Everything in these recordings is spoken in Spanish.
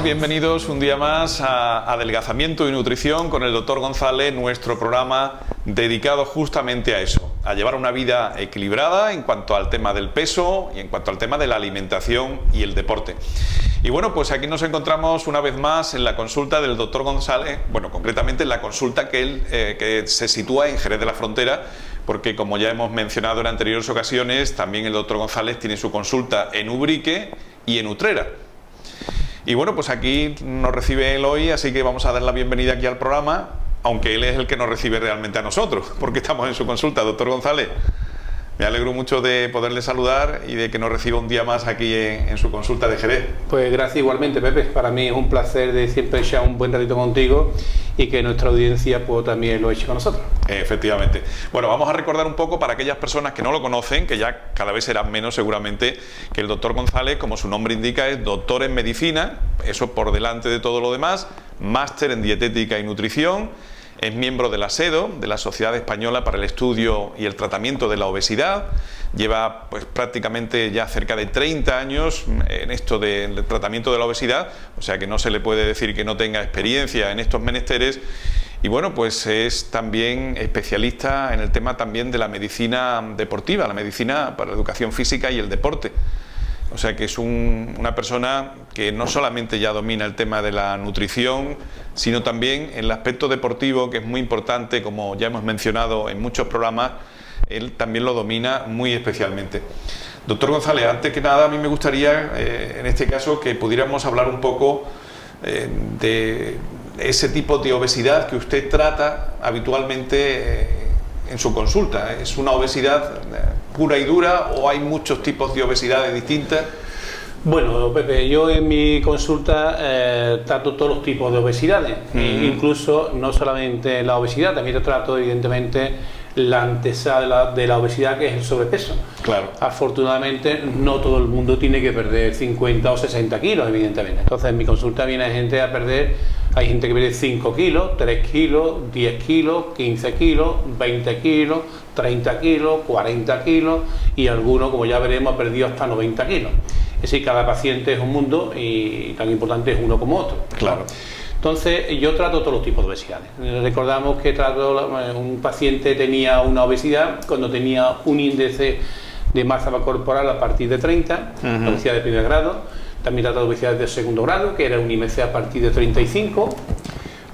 bienvenidos un día más a Adelgazamiento y Nutrición con el doctor González, nuestro programa dedicado justamente a eso, a llevar una vida equilibrada en cuanto al tema del peso y en cuanto al tema de la alimentación y el deporte. Y bueno, pues aquí nos encontramos una vez más en la consulta del doctor González, bueno, concretamente en la consulta que se sitúa en Jerez de la Frontera, porque como ya hemos mencionado en anteriores ocasiones, también el doctor González tiene su consulta en Ubrique y en Utrera. Y bueno, pues aquí nos recibe él hoy, así que vamos a dar la bienvenida aquí al programa, aunque él es el que nos recibe realmente a nosotros, porque estamos en su consulta. Doctor González, me alegro mucho de poderle saludar y de que nos reciba un día más aquí en su consulta de Jerez. Pues gracias igualmente, Pepe. Para mí es un placer de siempre echar un buen ratito contigo y que nuestra audiencia pues también lo eche con nosotros. Efectivamente. Bueno, vamos a recordar un poco para aquellas personas que no lo conocen, que ya cada vez serán menos seguramente, que el doctor González, como su nombre indica, es doctor en medicina, eso por delante de todo lo demás, máster en dietética y nutrición. Es miembro de la SEDO, de la Sociedad Española para el Estudio y el Tratamiento de la Obesidad. Lleva pues prácticamente ya cerca de 30 años en esto del tratamiento de la obesidad, o sea que no se le puede decir que no tenga experiencia en estos menesteres. Y bueno, pues es también especialista en el tema también de la medicina deportiva, la medicina para la educación física y el deporte. O sea que es una persona que no solamente ya domina el tema de la nutrición, sino también en el aspecto deportivo, que es muy importante, como ya hemos mencionado en muchos programas, él también lo domina muy especialmente. Doctor González, antes que nada a mí me gustaría, en este caso, que pudiéramos hablar un poco de ese tipo de obesidad que usted trata habitualmente en su consulta. ¿Es una obesidad pura y dura o hay muchos tipos de obesidades distintas? Bueno, Pepe, yo en mi consulta trato todos los tipos de obesidades, incluso no solamente la obesidad, también trato evidentemente la antesala de la obesidad, que es el sobrepeso. Claro. Afortunadamente no todo el mundo tiene que perder 50 o 60 kilos, evidentemente. Entonces en mi consulta viene gente a perder, hay gente que pierde 5 kilos, 3 kilos, 10 kilos, 15 kilos, 20 kilos, 30 kilos, 40 kilos y algunos, como ya veremos, ha perdido hasta 90 kilos. Es decir, cada paciente es un mundo y tan importante es uno como otro. Claro. Entonces, yo trato todos los tipos de obesidades. Recordamos que un paciente tenía una obesidad cuando tenía un índice de masa corporal a partir de 30, obesidad de primer grado. También trato de obesidad de segundo grado, que era un IMC a partir de 35.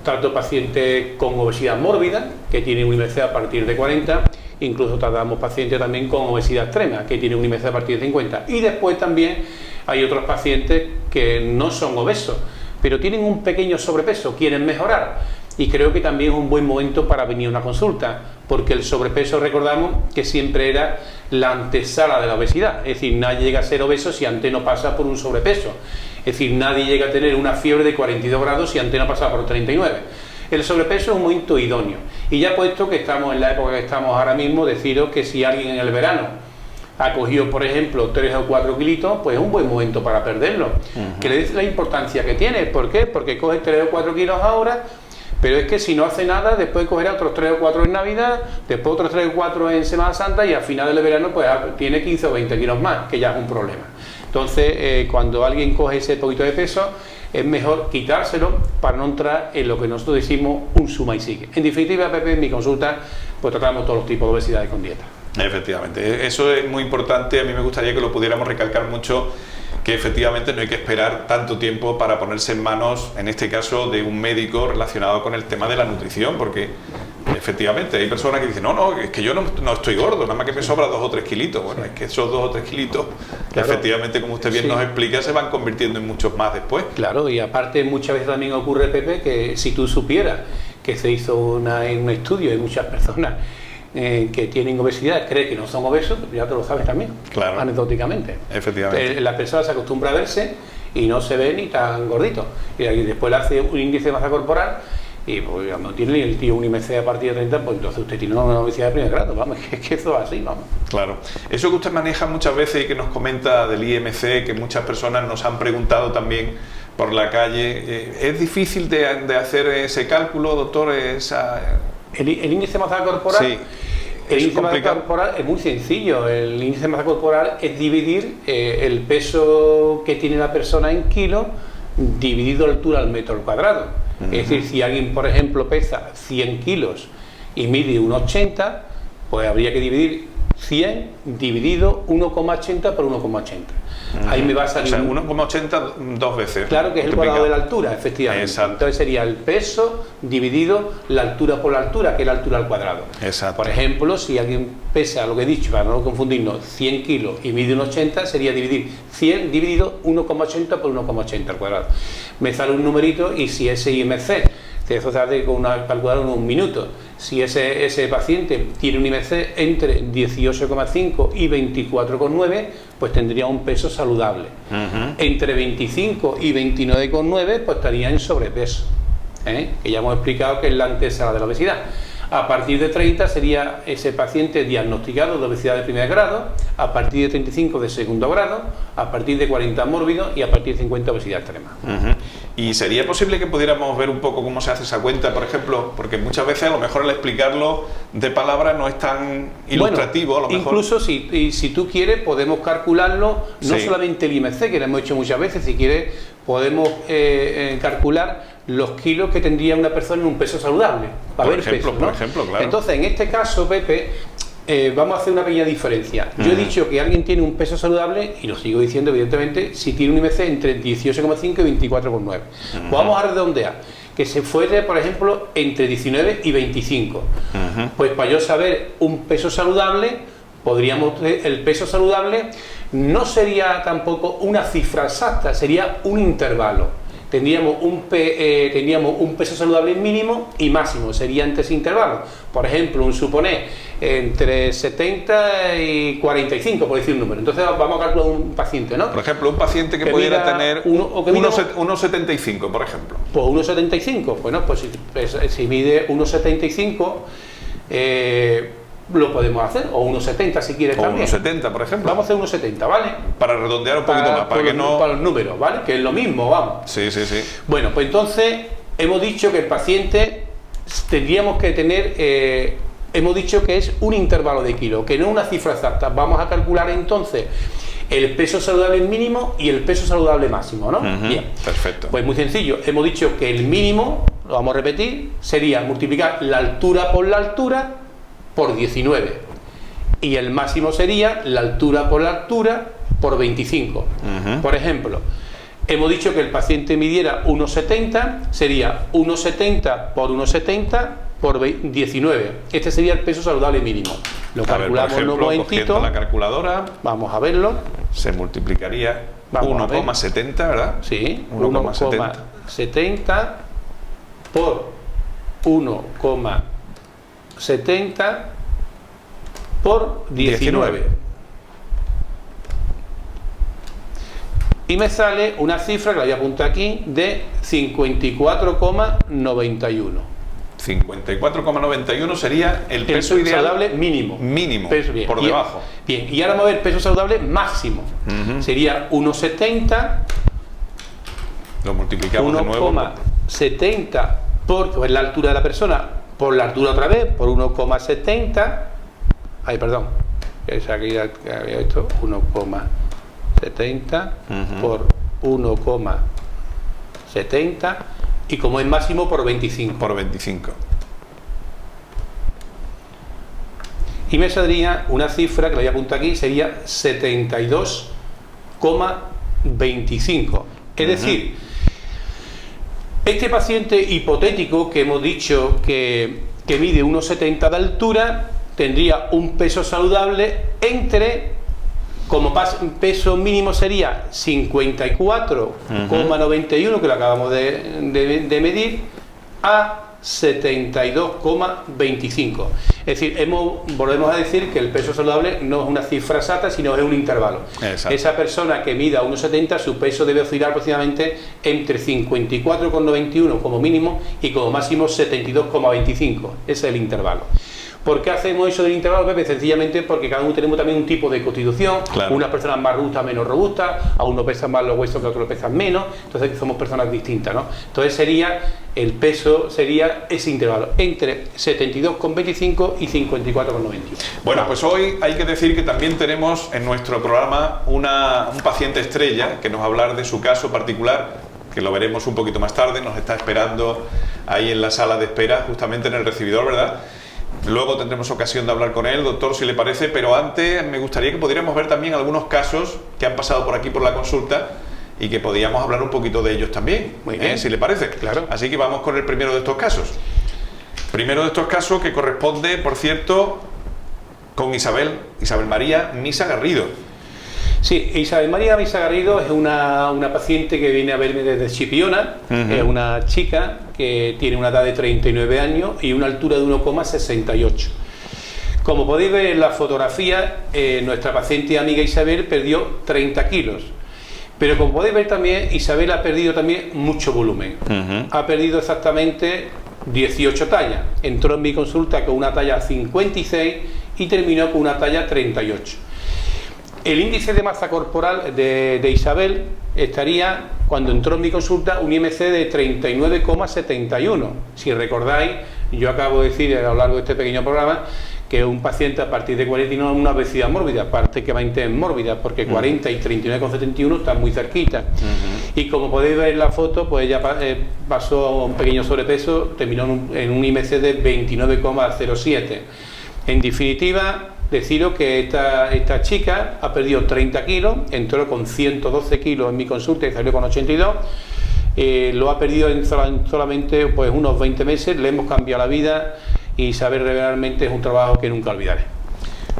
Trato pacientes con obesidad mórbida, que tienen un IMC a partir de 40. Incluso tratamos pacientes también con obesidad extrema, que tienen un IMC a partir de 50. Y después también hay otros pacientes que no son obesos, pero tienen un pequeño sobrepeso, quieren mejorar. Y creo que también es un buen momento para venir a una consulta, porque el sobrepeso, recordamos, que siempre era la antesala de la obesidad. Es decir, nadie llega a ser obeso si antes no pasa por un sobrepeso. Es decir, nadie llega a tener una fiebre de 42 grados si antes no pasa por 39. El sobrepeso es un momento idóneo. Y ya puesto que estamos en la época que estamos ahora mismo, deciros que si alguien en el verano ha cogido, por ejemplo, 3 o 4 kilitos, pues es un buen momento para perderlo. Que le des la importancia que tiene. ¿Por qué? Porque coge 3 o 4 kilos ahora, pero es que si no hace nada, después cogerá otros 3 o 4 en Navidad, después otros 3 o 4 en Semana Santa y al final del verano pues tiene 15 o 20 kilos más, que ya es un problema. Entonces, cuando alguien coge ese poquito de peso, es mejor quitárselo para no entrar en lo que nosotros decimos un suma y sigue. En definitiva, Pepe, en mi consulta, pues tratamos todos los tipos de obesidades con dieta. Efectivamente, eso es muy importante. A mí me gustaría que lo pudiéramos recalcar mucho, que efectivamente no hay que esperar tanto tiempo para ponerse en manos, en este caso, de un médico relacionado con el tema de la nutrición, porque efectivamente hay personas que dicen, no, es que yo no estoy gordo, nada más que me sobra 2 o 3 kilitos. Bueno, es que esos 2 o 3 kilitos, claro, efectivamente, como usted bien nos explica, se van convirtiendo en muchos más después. Claro, y aparte muchas veces también ocurre, Pepe, que si tú supieras que se hizo un estudio de muchas personas que tienen obesidad, cree que no son obesos, pues ya te lo sabes también, claro, anecdóticamente. Efectivamente. La persona se acostumbra a verse y no se ve ni tan gordito. Y después le hace un índice de masa corporal y pues no tiene el tío un IMC a partir de 30, pues entonces usted tiene una obesidad de primer grado, vamos, es que eso es así, vamos. Claro. Eso que usted maneja muchas veces y que nos comenta del IMC, que muchas personas nos han preguntado también por la calle, ¿es difícil de hacer ese cálculo, doctor? El índice de masa corporal, sí. El índice de masa corporal es muy sencillo. El índice de masa corporal es dividir el peso que tiene la persona en kilos dividido la altura al metro al cuadrado. Es decir, si alguien, por ejemplo, pesa 100 kilos y mide 1,80, pues habría que dividir 100 dividido 1,80 por 1,80. Ahí me va a salir... O sea, 1,80 dos veces. Claro, que es el cuadrado de la altura, efectivamente. Exacto. Entonces sería el peso dividido la altura por la altura, que es la altura al cuadrado. Exacto. Por ejemplo, si alguien pesa, lo que he dicho, para no confundirnos, 100 kilos y mide 1,80, sería dividir 100 dividido 1,80 por 1,80 al cuadrado. Me sale un numerito y si ese IMC, eso se hace con una calculadora en un minuto, si ese paciente tiene un IMC entre 18,5 y 24,9, pues tendría un peso saludable. Entre 25 y 29,9, pues estaría en sobrepeso, que ya hemos explicado que es la antesala de la obesidad. A partir de 30 sería ese paciente diagnosticado de obesidad de primer grado, a partir de 35 de segundo grado, a partir de 40 mórbido y a partir de 50 obesidad extrema. ¿Y sería posible que pudiéramos ver un poco cómo se hace esa cuenta, por ejemplo? Porque muchas veces a lo mejor el explicarlo de palabras no es tan ilustrativo. Bueno, a lo mejor... Incluso si tú quieres podemos calcularlo, no solamente el IMC, que lo hemos hecho muchas veces, si quieres podemos calcular los kilos que tendría una persona en un peso saludable. Para ver peso, ¿no? Por ejemplo, claro. Entonces, en este caso, Pepe, vamos a hacer una pequeña diferencia. Yo he dicho que alguien tiene un peso saludable, y lo sigo diciendo evidentemente, si tiene un IMC entre 18,5 y 24,9. Pues vamos a redondear, que se fuese, por ejemplo, entre 19 y 25. Pues para yo saber un peso saludable, el peso saludable no sería tampoco una cifra exacta, sería un intervalo. Tendríamos un peso saludable mínimo y máximo, sería entre ese intervalo. Por ejemplo, suponer entre 70 y 45, por decir un número. Entonces vamos a calcular un paciente, ¿no? Por ejemplo, un paciente que pudiera tener 1,75, por ejemplo. Pues 1,75, bueno, pues si mide 1,75, lo podemos hacer, o 1,70 si quieres también. 1,70, por ejemplo. Vamos a hacer 1,70, ¿vale? Para redondear un poquito más, para los números, ¿vale? Que es lo mismo, vamos. Sí. Bueno, pues entonces hemos dicho que el paciente tendríamos que tener, hemos dicho que es un intervalo de kilos, que no es una cifra exacta. Vamos a calcular entonces el peso saludable mínimo y el peso saludable máximo, ¿no? Bien. Perfecto. Pues muy sencillo, hemos dicho que el mínimo, lo vamos a repetir, sería multiplicar la altura por la altura por 19, y el máximo sería la altura por 25. Por ejemplo, hemos dicho que el paciente midiera 1,70, sería 1,70 por 1,70 por 19. Este sería el peso saludable mínimo. Lo calculamos en un momentito. La calculadora, vamos a verlo. Se multiplicaría 1,70, ¿verdad? Sí, 1,70 por 1,70 por 19. Y me sale una cifra que la voy a apuntar aquí de 54,91. 54,91 sería el peso ideal saludable mínimo. Peso, por debajo. Bien, y ahora vamos a ver el peso saludable máximo. Sería 1,70. Lo multiplicamos de nuevo. 1,70 por la altura de la persona, por la altura otra vez, por 1,70. Ay, perdón. Esa que había esto, 1,70 por 1,70. Y como es máximo, por 25. Por 25. Y me saldría una cifra, que la voy a apuntar aquí, sería 72,25. Es decir, este paciente hipotético que hemos dicho que mide 1,70 de altura, tendría un peso saludable como peso mínimo sería 54,91, que lo acabamos de medir, a 72,25. Es decir, volvemos a decir que el peso saludable no es una cifra exacta, sino es un intervalo. Exacto. Esa persona que mida 1,70, su peso debe oscilar aproximadamente entre 54,91 como mínimo y como máximo 72,25. Ese es el intervalo. ¿Por qué hacemos eso del intervalo, Pepe? Sencillamente porque cada uno tenemos también un tipo de constitución. Claro. Unas personas más robustas, menos robustas, a uno pesan más los huesos que a otros pesan menos, entonces somos personas distintas, ¿no? Entonces el peso sería ese intervalo, entre 72,25 y 54,91. Bueno, pues hoy hay que decir que también tenemos en nuestro programa un paciente estrella que nos va a hablar de su caso particular, que lo veremos un poquito más tarde, nos está esperando ahí en la sala de espera, justamente en el recibidor, ¿verdad? Luego tendremos ocasión de hablar con él, doctor, si le parece, pero antes me gustaría que pudiéramos ver también algunos casos que han pasado por aquí por la consulta y que podíamos hablar un poquito de ellos también, Muy bien. si le parece. Claro. Así que vamos con el primero de estos casos. Primero de estos casos que corresponde, por cierto, con Isabel María Misa Garrido. Sí, Isabel María Misa Garrido es una paciente que viene a verme desde Chipiona. Es una chica que tiene una edad de 39 años y una altura de 1,68. Como podéis ver en la fotografía, nuestra paciente y amiga Isabel perdió 30 kilos. Pero como podéis ver también, Isabel ha perdido también mucho volumen. Ha perdido exactamente 18 tallas. Entró en mi consulta con una talla 56 y terminó con una talla 38. El índice de masa corporal de Isabel estaría, cuando entró en mi consulta, un IMC de 39,71. Si recordáis, yo acabo de decir a lo largo de este pequeño programa que un paciente a partir de 40 no es una obesidad mórbida, prácticamente es mórbida, porque 40 y 39,71 están muy cerquita. Y como podéis ver en la foto, pues ella pasó un pequeño sobrepeso, terminó en un IMC de 29,07. En definitiva, deciros que esta chica ha perdido 30 kilos, entró con 112 kilos en mi consulta y salió con 82. Lo ha perdido en solamente pues, unos 20 meses, le hemos cambiado la vida y saber realmente es un trabajo que nunca olvidaré.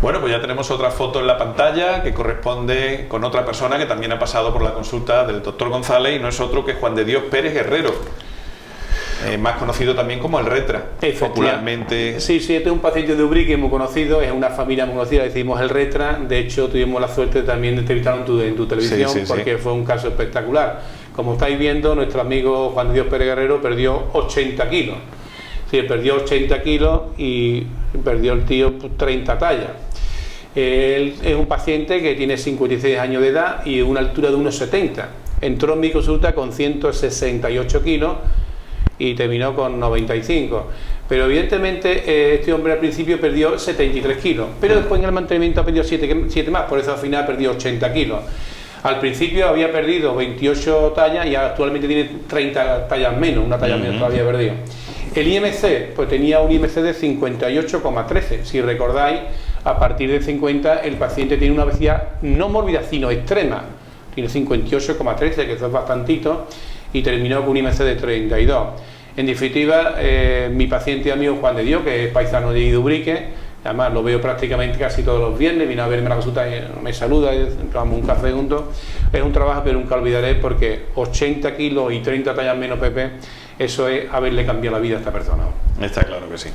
Bueno, pues ya tenemos otra foto en la pantalla que corresponde con otra persona que también ha pasado por la consulta del doctor González y no es otro que Juan de Dios Pérez Guerrero. Más conocido también como el Retra, popularmente. Sí, este es un paciente de Ubrique muy conocido, es una familia muy conocida, decimos el Retra. De hecho, tuvimos la suerte también de entrevistarlo en tu televisión, porque fue un caso espectacular. Como estáis viendo, nuestro amigo Juan de Dios Pérez Guerrero perdió 80 kilos. Sí, perdió 80 kilos y perdió el tío 30 tallas. Él es un paciente que tiene 56 años de edad y una altura de 1,70. Entró en mi consulta con 168 kilos y terminó con 95. Pero evidentemente este hombre al principio perdió 73 kilos, pero después en el mantenimiento ha perdido 7 más, por eso al final perdió 80 kilos. Al principio había perdido 28 tallas y actualmente tiene 30 tallas menos, una talla menos todavía perdido. El IMC, pues tenía un IMC de 58,13. Si recordáis, a partir de 50 el paciente tiene una obesidad no mórbida, sino extrema. Tiene 58,13, que eso es bastantito, y terminó con un IMC de 32. En definitiva, mi paciente y amigo Juan de Dios, que es paisano de Idubrique, además lo veo prácticamente casi todos los viernes, vino a verme a la consulta, me saluda, tomamos un café juntos. Es un trabajo que nunca olvidaré porque 80 kilos y 30 tallas menos PP, eso es haberle cambiado la vida a esta persona. Está claro que sí.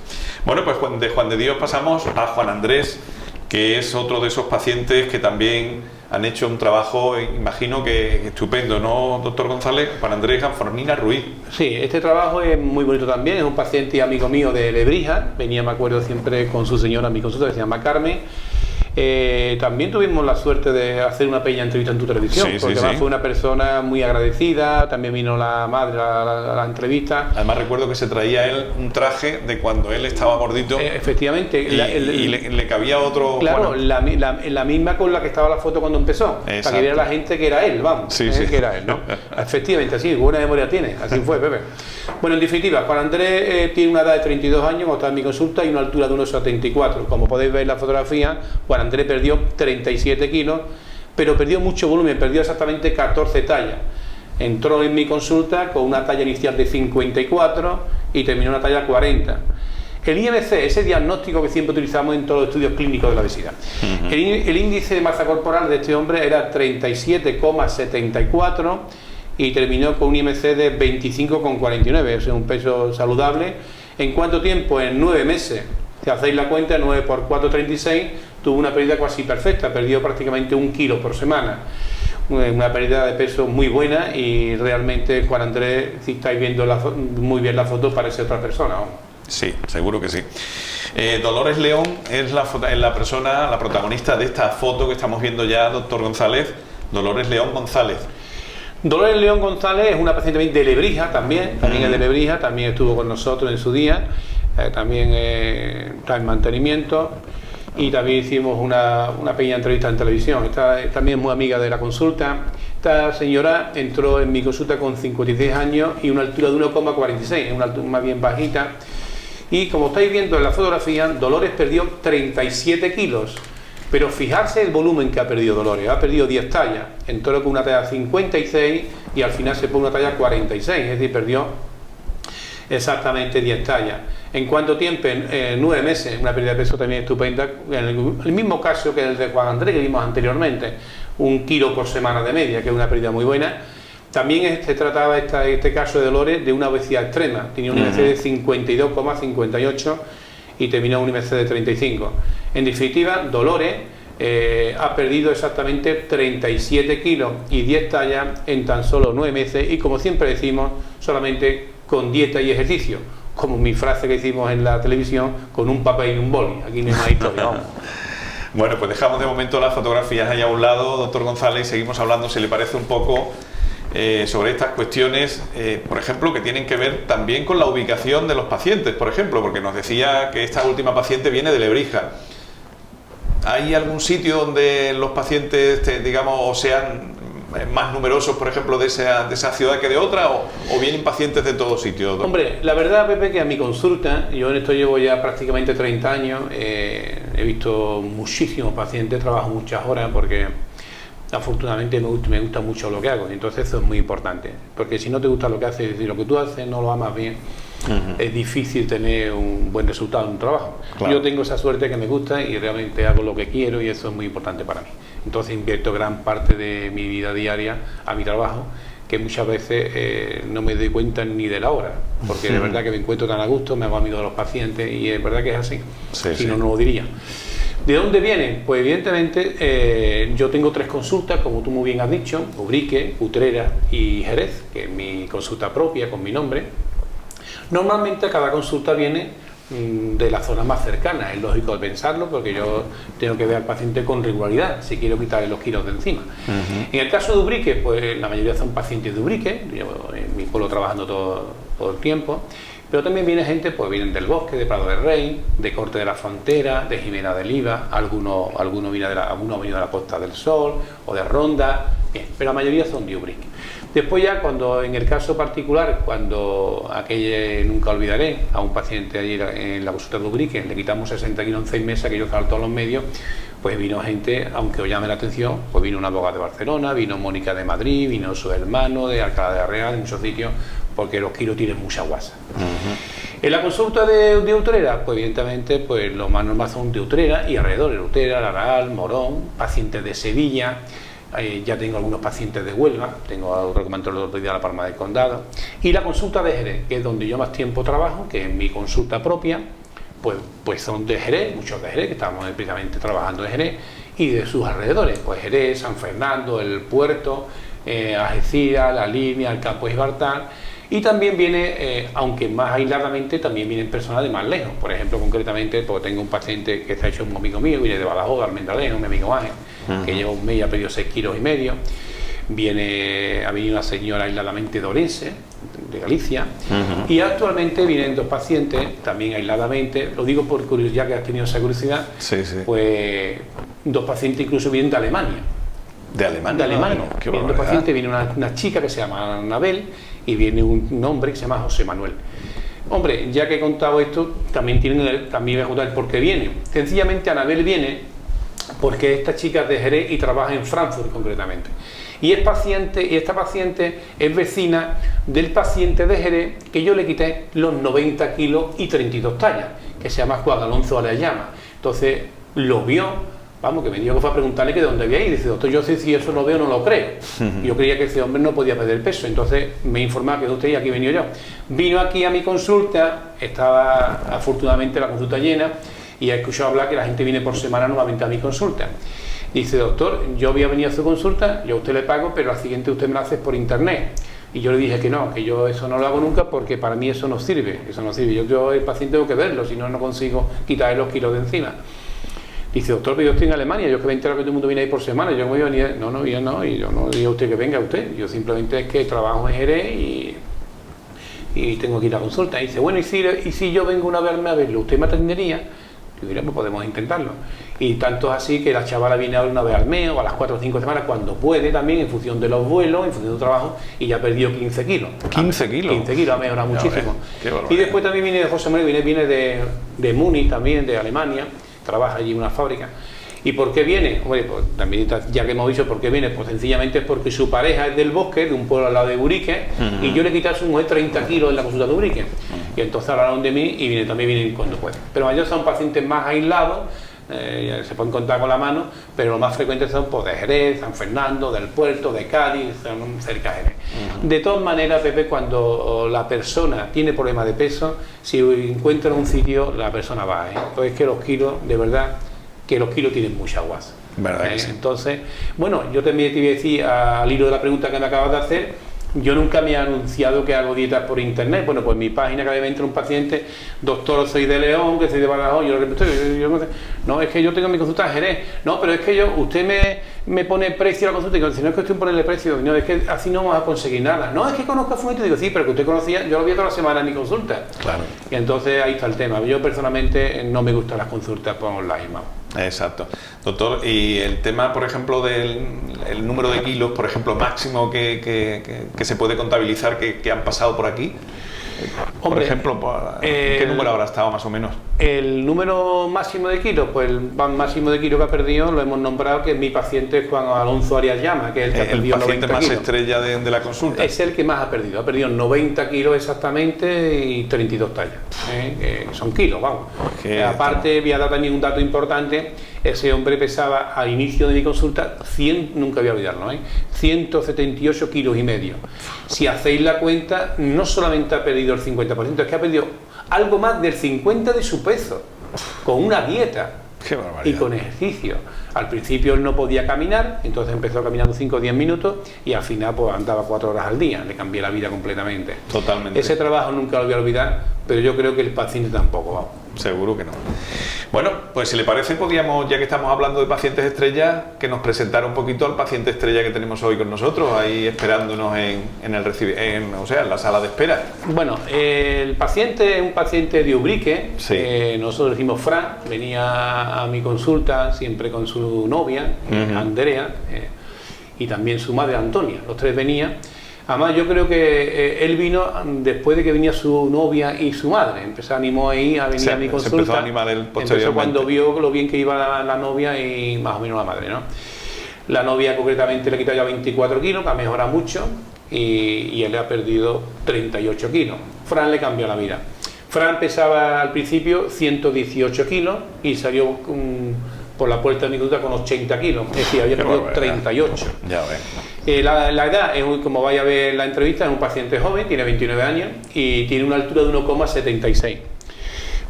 Bueno, pues de Juan de Dios pasamos a Juan Andrés, que es otro de esos pacientes que también han hecho un trabajo, imagino que estupendo, ¿no, doctor González? Juan Andrés Anfornina Ruiz. Sí, este trabajo es muy bonito también, es un paciente y amigo mío de Lebrija, venía, me acuerdo, siempre con su señora a mi consulta, que se llama Carmen. También tuvimos la suerte de hacer una pequeña entrevista en tu televisión, porque además fue una persona muy agradecida, también vino la madre a la entrevista. Además recuerdo que se traía él un traje de cuando él estaba gordito. Efectivamente. Y le cabía otro... Claro, bueno. la misma con la que estaba la foto cuando empezó, para que viera la gente que era él, vamos, que era él, ¿no? Efectivamente, así, buena memoria tiene, así fue, Pepe. Bueno, en definitiva, Juan Andrés tiene una edad de 32 años, cuando está en mi consulta, y una altura de 1,74. Como podéis ver en la fotografía, Juan Andrés perdió 37 kilos, pero perdió mucho volumen, perdió exactamente 14 tallas. Entró en mi consulta con una talla inicial de 54 y terminó una talla 40. El IMC, ese diagnóstico que siempre utilizamos en todos los estudios clínicos de la obesidad. El índice de masa corporal de este hombre era 37,74 y terminó con un IMC de 25,49, es un peso saludable. ¿En cuánto tiempo? En 9 meses. Si hacéis la cuenta, 9 por 4, 36, tuvo una pérdida casi perfecta, perdió prácticamente 1 kilo por semana. Una pérdida de peso muy buena y realmente Juan Andrés, si estáis viendo muy bien la foto, parece otra persona, ¿no? Sí, seguro que sí. Dolores León es la protagonista de esta foto que estamos viendo ya, doctor González. Dolores León González. Dolores León González es una paciente de Lebrija también es de Lebrija, también estuvo con nosotros en su día, también está en mantenimiento y también hicimos una pequeña entrevista en televisión. También es muy amiga de la consulta, Esta señora entró en mi consulta con 56 años y una altura de 1,46, una altura más bien bajita. Y como estáis viendo en la fotografía, Dolores perdió 37 kilos. Pero fijarse el volumen que ha perdido Dolores. Ha perdido 10 tallas. Entró con una talla 56 y al final se pone una talla 46. Es decir, perdió exactamente 10 tallas. ¿En cuánto tiempo? En 9 meses. Una pérdida de peso también estupenda. En el mismo caso que el de Juan Andrés que vimos anteriormente. 1 kilo por semana de media, que es una pérdida muy buena. También se trataba este caso de Dolores de una obesidad extrema. Tenía un IMC de 52,58 y terminó un IMC de 35. En definitiva, Dolores ha perdido exactamente 37 kilos y 10 tallas en tan solo 9 meses y, como siempre decimos, solamente con dieta y ejercicio. Como mi frase que hicimos en la televisión, con un papel y un boli. Aquí no hay más historia, vamos. Bueno, pues dejamos de momento las fotografías ahí a un lado, doctor González, y seguimos hablando, si le parece, un poco sobre estas cuestiones, por ejemplo, que tienen que ver también con la ubicación de los pacientes, por ejemplo, porque nos decía que esta última paciente viene de Lebrija. ¿Hay algún sitio donde los pacientes, digamos, sean más numerosos, por ejemplo, de esa ciudad que de otra, o vienen pacientes de todo sitio? Doctor? Hombre, la verdad, Pepe, que a mi consulta, yo en esto llevo ya prácticamente 30 años, he visto muchísimos pacientes, trabajo muchas horas porque afortunadamente me gusta mucho lo que hago, y entonces eso es muy importante, porque si no te gusta lo que haces, si lo que tú haces no lo amas bien, es difícil tener un buen resultado en un trabajo. Claro. Yo tengo esa suerte que me gusta y realmente hago lo que quiero y eso es muy importante para mí. Entonces invierto gran parte de mi vida diaria a mi trabajo, que muchas veces no me doy cuenta ni de la hora, porque de verdad que me encuentro tan a gusto, me hago amigo de los pacientes y es verdad que es así, si no, no lo diría. ¿De dónde viene? Pues evidentemente yo tengo 3 consultas, como tú muy bien has dicho: Ubrique, Utrera y Jerez, que es mi consulta propia con mi nombre. Normalmente cada consulta viene de la zona más cercana, es lógico de pensarlo, porque yo tengo que ver al paciente con regularidad si quiero quitarle los kilos de encima. En el caso de Ubrique, pues la mayoría son pacientes de Ubrique, yo en mi pueblo trabajando todo el tiempo, pero también viene gente, pues vienen del Bosque, de Prado del Rey, de Corte de la Frontera, de Jimena de Liva, algunos vienen de la Costa del Sol o de Ronda, bien, pero la mayoría son de Ubrique. Después ya, cuando en el caso particular, cuando nunca olvidaré a un paciente ayer en la consulta de Ubrique, le quitamos 60 kilos en 6 meses, que yo estaba todos los medios, pues vino gente, aunque os llame la atención, pues vino una abogada de Barcelona, vino Mónica de Madrid, vino su hermano de Alcalá de la Real, de muchos sitios, porque los kilos tienen mucha guasa. En la consulta de Utrera, pues evidentemente pues lo más normal son de Utrera y alrededor, de Utrera, Laral, Morón, pacientes de Sevilla. Ya tengo algunos pacientes de Huelva, tengo otro que me entró el otro día a La Palma del Condado, y la consulta de Jerez, que es donde yo más tiempo trabajo, que es mi consulta propia, pues son de Jerez, muchos de Jerez, que estamos precisamente trabajando en Jerez, y de sus alrededores, pues Jerez, San Fernando, el Puerto, Algeciras, La Línea, el Campo de Gibraltar, y también viene, aunque más aisladamente, también vienen personas de más lejos. Por ejemplo, concretamente, pues tengo un paciente que está hecho un amigo mío, viene de Badajoz, de Almendralejo, mi amigo Ángel, que lleva un mes y ha perdido 6,5 kilos. Ha venido una señora aisladamente de Orense, de Galicia, y actualmente vienen 2 pacientes, también aisladamente, lo digo por curiosidad, que has tenido esa curiosidad, pues 2 pacientes incluso vienen de Alemania. ¿De Alemania? De Alemania. Vienen 2 pacientes, viene una chica que se llama Anabel y viene un hombre que se llama José Manuel. Hombre, ya que he contado esto, también voy a contar el por qué viene. Sencillamente Anabel viene porque esta chica es de Jerez y trabaja en Frankfurt concretamente. Y esta paciente es vecina del paciente de Jerez que yo le quité los 90 kilos y 32 tallas, que se llama Juan Alonso Arellama. Entonces lo vio. Vamos, que me dijo que fue a preguntarle que de dónde había ido. Dice: doctor, yo sé si eso lo veo no lo creo. Yo creía que ese hombre no podía perder peso. Entonces me informaba que de usted y aquí he venido yo. Vino aquí a mi consulta, estaba afortunadamente la consulta llena, y he escuchado hablar que la gente viene por semana nuevamente a mi consulta. Dice: doctor, yo había venido a su consulta, yo a usted le pago, pero al siguiente usted me lo hace por internet. Y yo le dije que no, que yo eso no lo hago nunca, porque para mí eso no sirve. Yo el paciente tengo que verlo, si no, no consigo quitarle los kilos de encima. Dice: doctor, pero yo estoy en Alemania, yo es que me entero que todo el mundo viene ahí por semana, yo no voy a venir. No, yo no, y yo no le digo a usted que venga usted, yo simplemente es que trabajo en Jerez y tengo que ir a consulta. Y dice: bueno, y si yo vengo una vez a verlo, ¿usted me atendería? Yo diría, pues podemos intentarlo. Y tanto es así que la chavala viene ahora una vez al mes o a las 4 o 5 semanas, cuando puede también, en función de los vuelos, en función del trabajo, y ya ha perdido 15 kilos. 15 kilos. 15 kilos, ha mejorado muchísimo. Y después también viene de José Manuel, viene de Múnich también, de Alemania, trabaja allí en una fábrica. ¿Y por qué viene? Hombre, pues también ya que hemos dicho por qué viene, pues sencillamente es porque su pareja es del Bosque, de un pueblo al lado de Urique, y yo le quité a su mujer 30 kilos en la consulta de Urique. Y entonces hablaron de mí y también vienen cuando pueden. Pero mayor son pacientes más aislados, se pueden contar con la mano, pero los más frecuentes son pues, de Jerez, San Fernando, del Puerto, de Cádiz, cerca de Jerez. De todas maneras, Pepe, cuando la persona tiene problemas de peso, si encuentra un sitio, la persona va. Pues es que los kilos, de verdad, que los kilos tienen mucha guasa. ¿Verdad que sí? Entonces, bueno, yo también te iba a decir, al hilo de la pregunta que me acabas de hacer, yo nunca me he anunciado que hago dietas por internet. Bueno, pues en mi página cada vez me entra un paciente, doctor, soy de León, que soy de Badajoz, yo le repito, no, es que yo tengo mi consulta en Jerez, no, pero es que usted me pone precio a la consulta, y digo, si no es cuestión de ponerle precio, no, es que así no vamos a conseguir nada. No, es que conozco a Fuente, digo, sí, pero que usted conocía, yo lo vi toda la semana en mi consulta. Claro. Y entonces ahí está el tema. Yo personalmente no me gustan las consultas por online, vamos. Exacto. Doctor, y el tema, por ejemplo, del el número de kilos, por ejemplo, máximo que se puede contabilizar que han pasado por aquí. Por ejemplo, ¿qué número habrá estado más o menos? El número máximo de kilos, pues el máximo de kilos que ha perdido lo hemos nombrado, que es mi paciente Juan Alonso Arias Llama, que es el que ha perdido 90 kilos. El paciente más estrella de la consulta. Es el que más ha perdido 90 kilos exactamente y 32 tallas. Que son kilos, vamos. Aparte, voy a dar también un dato importante. Ese hombre pesaba al inicio de mi consulta 100, nunca voy a olvidarlo, 178 kilos y medio. Si hacéis la cuenta, no solamente ha perdido el 50%, es que ha perdido algo más del 50% de su peso, con una dieta. Qué barbaridad. Y con ejercicio. Al principio él no podía caminar, entonces empezó caminando 5 o 10 minutos y al final pues andaba 4 horas al día. Le cambié la vida completamente. Totalmente. Ese trabajo nunca lo voy a olvidar, pero yo creo que el paciente tampoco, vamos. Seguro que no. Bueno, pues si le parece, podríamos, ya que estamos hablando de pacientes estrellas, que nos presentara un poquito al paciente estrella que tenemos hoy con nosotros, ahí esperándonos en la sala de espera. Bueno, el paciente es un paciente de Ubrique, sí. Nosotros decimos Fran, venía a mi consulta siempre con su novia, Andrea, y también su madre Antonia, los tres venían. Además, yo creo que él vino después de que venía su novia y su madre. Se animó ahí a venir a mi consulta. Se empezó a animar él posteriormente. Empezó cuando vio lo bien que iba la novia y más o menos la madre, ¿no? La novia concretamente le quitó ya 24 kilos, que ha mejorado mucho, y él le ha perdido 38 kilos. Fran le cambió la vida. Fran pesaba al principio 118 kilos y salió por la puerta de mi consulta con 80 kilos. Es decir, había perdido 38. Ya ves. La edad, como vais a ver en la entrevista, es un paciente joven, tiene 29 años y tiene una altura de 1,76.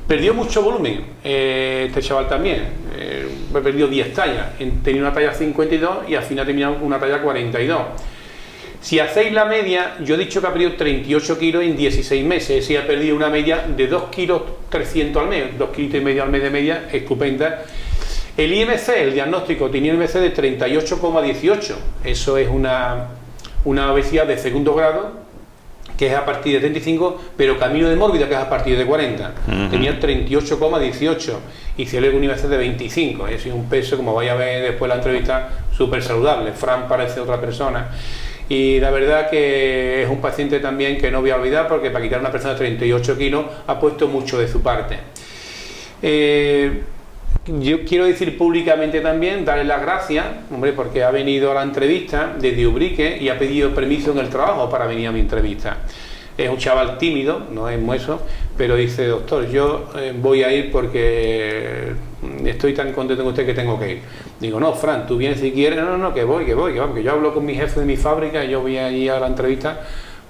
Perdió mucho volumen, este chaval también, perdió 10 tallas, tenía una talla 52 y al final terminó una talla 42. Si hacéis la media, yo he dicho que ha perdido 38 kilos en 16 meses, es decir, ha perdido una media de 2 kilos 300 al mes, 2 kilos y medio al mes de media, estupenda. El IMC, el diagnóstico, tenía un IMC de 38,18. Eso es una obesidad de segundo grado, que es a partir de 35, pero camino de mórbida, que es a partir de 40. Tenía 38,18 y se luego un IMC de 25. Es decir, un peso, como vais a ver después de la entrevista, súper saludable. Fran parece otra persona. Y la verdad que es un paciente también que no voy a olvidar, porque para quitar a una persona de 38 kilos ha puesto mucho de su parte. Yo quiero decir públicamente también, darle las gracias, hombre, porque ha venido a la entrevista desde Ubrique y ha pedido permiso en el trabajo para venir a mi entrevista. Es un chaval tímido, no es mueso, pero dice, doctor, yo voy a ir porque estoy tan contento con usted que tengo que ir. Digo, no, Fran, tú vienes si quieres. No, que voy, porque yo hablo con mi jefe de mi fábrica y yo voy a ir a la entrevista,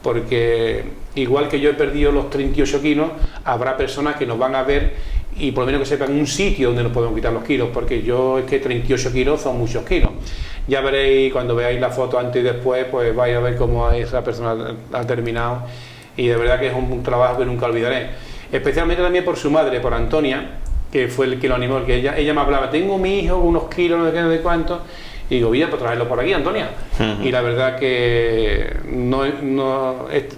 porque igual que yo he perdido los 38 kilos, habrá personas que nos van a ver y por lo menos que sepan un sitio donde nos podemos quitar los kilos, porque es que 38 kilos son muchos kilos. Ya veréis, cuando veáis la foto antes y después, pues vais a ver cómo esa persona ha terminado, y de verdad que es un trabajo que nunca olvidaré. Especialmente también por su madre, por Antonia, que fue el que lo animó, que ella me hablaba, tengo mi hijo, unos kilos, no sé qué, no sé cuánto, Y digo, oye, pues traerlo por aquí, Antonia. Y la verdad que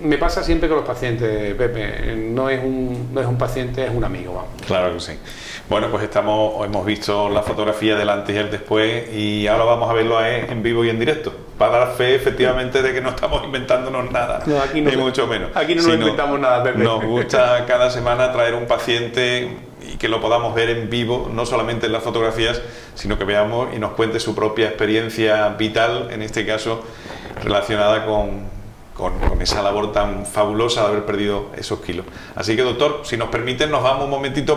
me pasa siempre con los pacientes, Pepe. No es un paciente, es un amigo, vamos. Claro que sí. Bueno, pues hemos visto la fotografía del antes y el después y ahora vamos a verlo en vivo y en directo, para dar fe efectivamente de que no estamos inventándonos nada, no, aquí no ni mucho menos. Aquí no nos inventamos nada, Pepe. Nos gusta cada semana traer un paciente y que lo podamos ver en vivo, no solamente en las fotografías, sino que veamos y nos cuente su propia experiencia vital, en este caso relacionada con esa labor tan fabulosa de haber perdido esos kilos. Así que, doctor, si nos permiten, nos vamos un momentito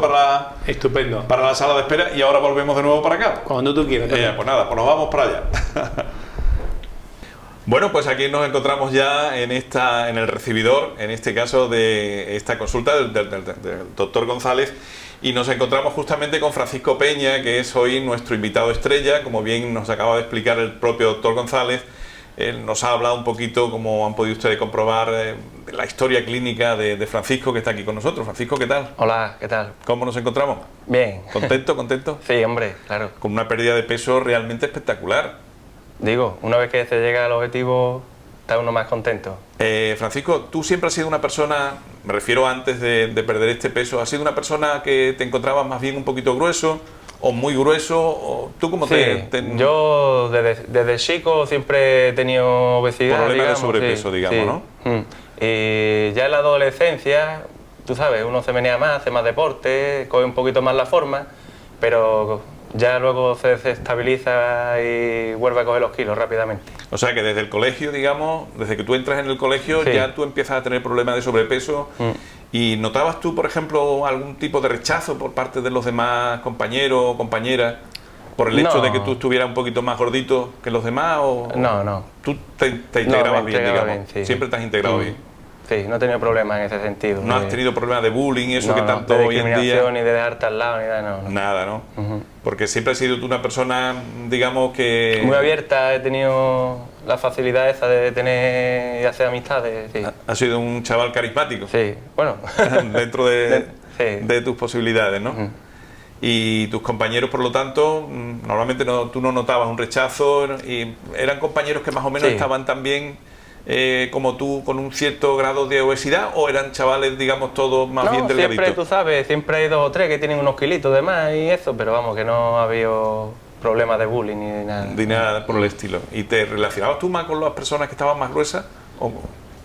Estupendo. para la sala de espera y ahora volvemos de nuevo para acá. Cuando tú quieras. Pues nada, pues nos vamos para allá. Bueno, pues aquí nos encontramos ya en el recibidor, en este caso de esta consulta del doctor González, y nos encontramos justamente con Francisco Peña, que es hoy nuestro invitado estrella, como bien nos acaba de explicar el propio doctor González. Él nos ha hablado un poquito, como han podido ustedes comprobar, de la historia clínica de Francisco, que está aquí con nosotros. Francisco, ¿qué tal? Hola, ¿qué tal? ¿Cómo nos encontramos? Bien. ¿Contento, contento? Sí, hombre, claro. Con una pérdida de peso realmente espectacular. Digo, una vez que se llega al objetivo, está uno más contento. Francisco, tú siempre has sido una persona, me refiero antes de perder este peso, ¿has sido una persona que te encontrabas más bien un poquito grueso o muy grueso? O ¿tú cómo Yo desde chico siempre he tenido obesidad. Problemas de sobrepeso, digamos, ¿no? Y ya en la adolescencia, tú sabes, uno se menea más, hace más deporte, coge un poquito más la forma, pero ya luego se estabiliza y vuelve a coger los kilos rápidamente. O sea que desde el colegio, digamos, desde que tú entras en el colegio, ya tú empiezas a tener problemas de sobrepeso. ¿Y notabas tú, por ejemplo, algún tipo de rechazo por parte de los demás compañeros o compañeras por el hecho de que tú estuvieras un poquito más gordito que los demás? No. ¿Tú te integrabas bien, digamos? Bien, sí. Siempre te has integrado bien. Sí, no he tenido problemas en ese sentido. ¿No has tenido problemas de bullying y eso que tanto de hoy en día? discriminación, ni de dejarte al lado, ni nada, no. Nada, ¿no? Porque siempre has sido tú una persona, digamos que... Muy abierta, he tenido la facilidad esa de tener y hacer amistades, sí. Has sido un chaval carismático. Sí, bueno. Dentro de tus posibilidades, ¿no? Y tus compañeros, por lo tanto, normalmente tú no notabas un rechazo, y eran compañeros que más o menos estaban también como tú, con un cierto grado de obesidad, o eran chavales, digamos, todos más bien delgaditos. Siempre, tú sabes, siempre hay 2 o 3 que tienen unos kilitos de más y eso, pero vamos, que no ha habido problemas de bullying ni nada. Ni nada por el estilo. ¿Y te relacionabas tú más con las personas que estaban más gruesas?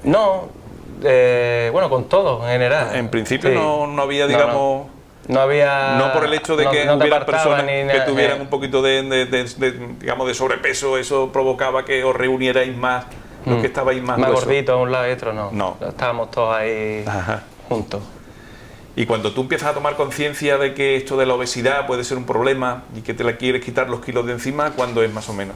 No, bueno, con todo en general. En principio no había, digamos... No había... No por el hecho de que hubieran personas que tuvieran un poquito digamos, de sobrepeso, eso provocaba que os reunierais más, los que estabais más gruesos. Gorditos a un lado y otro, no. Estábamos todos ahí juntos. Y cuando tú empiezas a tomar conciencia de que esto de la obesidad puede ser un problema y que te la quieres quitar los kilos de encima, ¿cuándo es más o menos?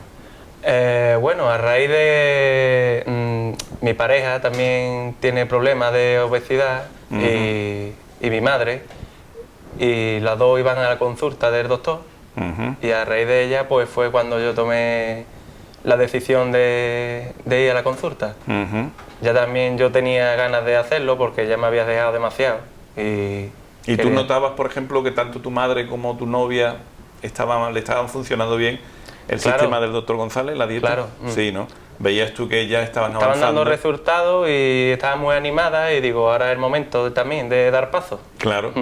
Bueno, a raíz de... mi pareja también tiene problemas de obesidad y mi madre, y las dos iban a la consulta del doctor, y a raíz de ella pues fue cuando yo tomé la decisión de ir a la consulta. Ya también yo tenía ganas de hacerlo porque ya me habías dejado demasiado. ¿Y tú notabas, por ejemplo, que tanto tu madre como tu novia le estaban funcionando bien el sistema del doctor González, la dieta? Claro. Sí, ¿no? Veías tú que ya estaban avanzando. Estaban dando resultados y estaban muy animadas y digo, ahora es el momento también de dar pasos. Claro.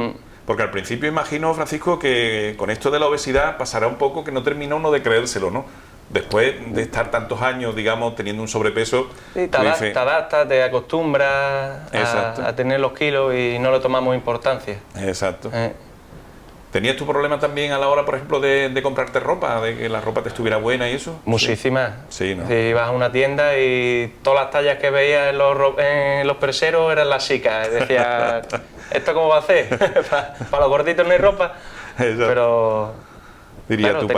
Porque al principio imagino, Francisco, que con esto de la obesidad pasará un poco que no termina uno de creérselo, ¿no? Después de estar tantos años, digamos, teniendo un sobrepeso... Sí, te adaptas, te acostumbras a tener los kilos y no le tomamos importancia. Exacto. ¿Tenías tu problema también a la hora, por ejemplo, de comprarte ropa, de que la ropa te estuviera buena y eso? Muchísimas. Sí, ¿no? Si ibas a una tienda y todas las tallas que veías en los perseros eran las chicas. Decía, ¿esto cómo va a ser? Para los gorditos no hay ropa. Exacto. Pero... Diría claro, tú,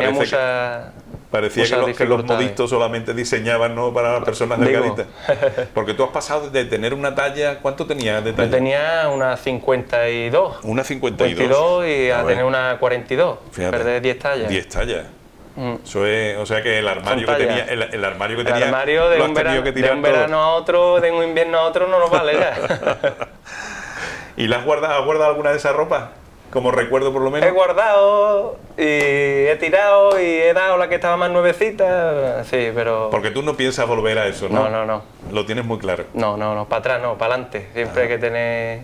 parecía que los moditos solamente diseñaban, ¿no?, para personas delgaditas. Porque tú has pasado de tener una talla... ¿Cuánto tenías de talla? Yo tenía una 52. Una 52. 52 y a tener una 42. Fíjate, perder 10 tallas. 10 tallas. Eso es, o sea que el armario que tenía, el armario que tenía, el armario de un verano a otro, de un invierno a otro no nos vale ya. ¿Y has guardado alguna de esas ropas? como recuerdo por lo He menos. guardado y he tirado y he dado la que estaba más nuevecita, sí, pero... Porque tú no piensas volver a eso, ¿no? No. Lo tienes muy claro. No, para atrás no, para adelante. Siempre hay que tener,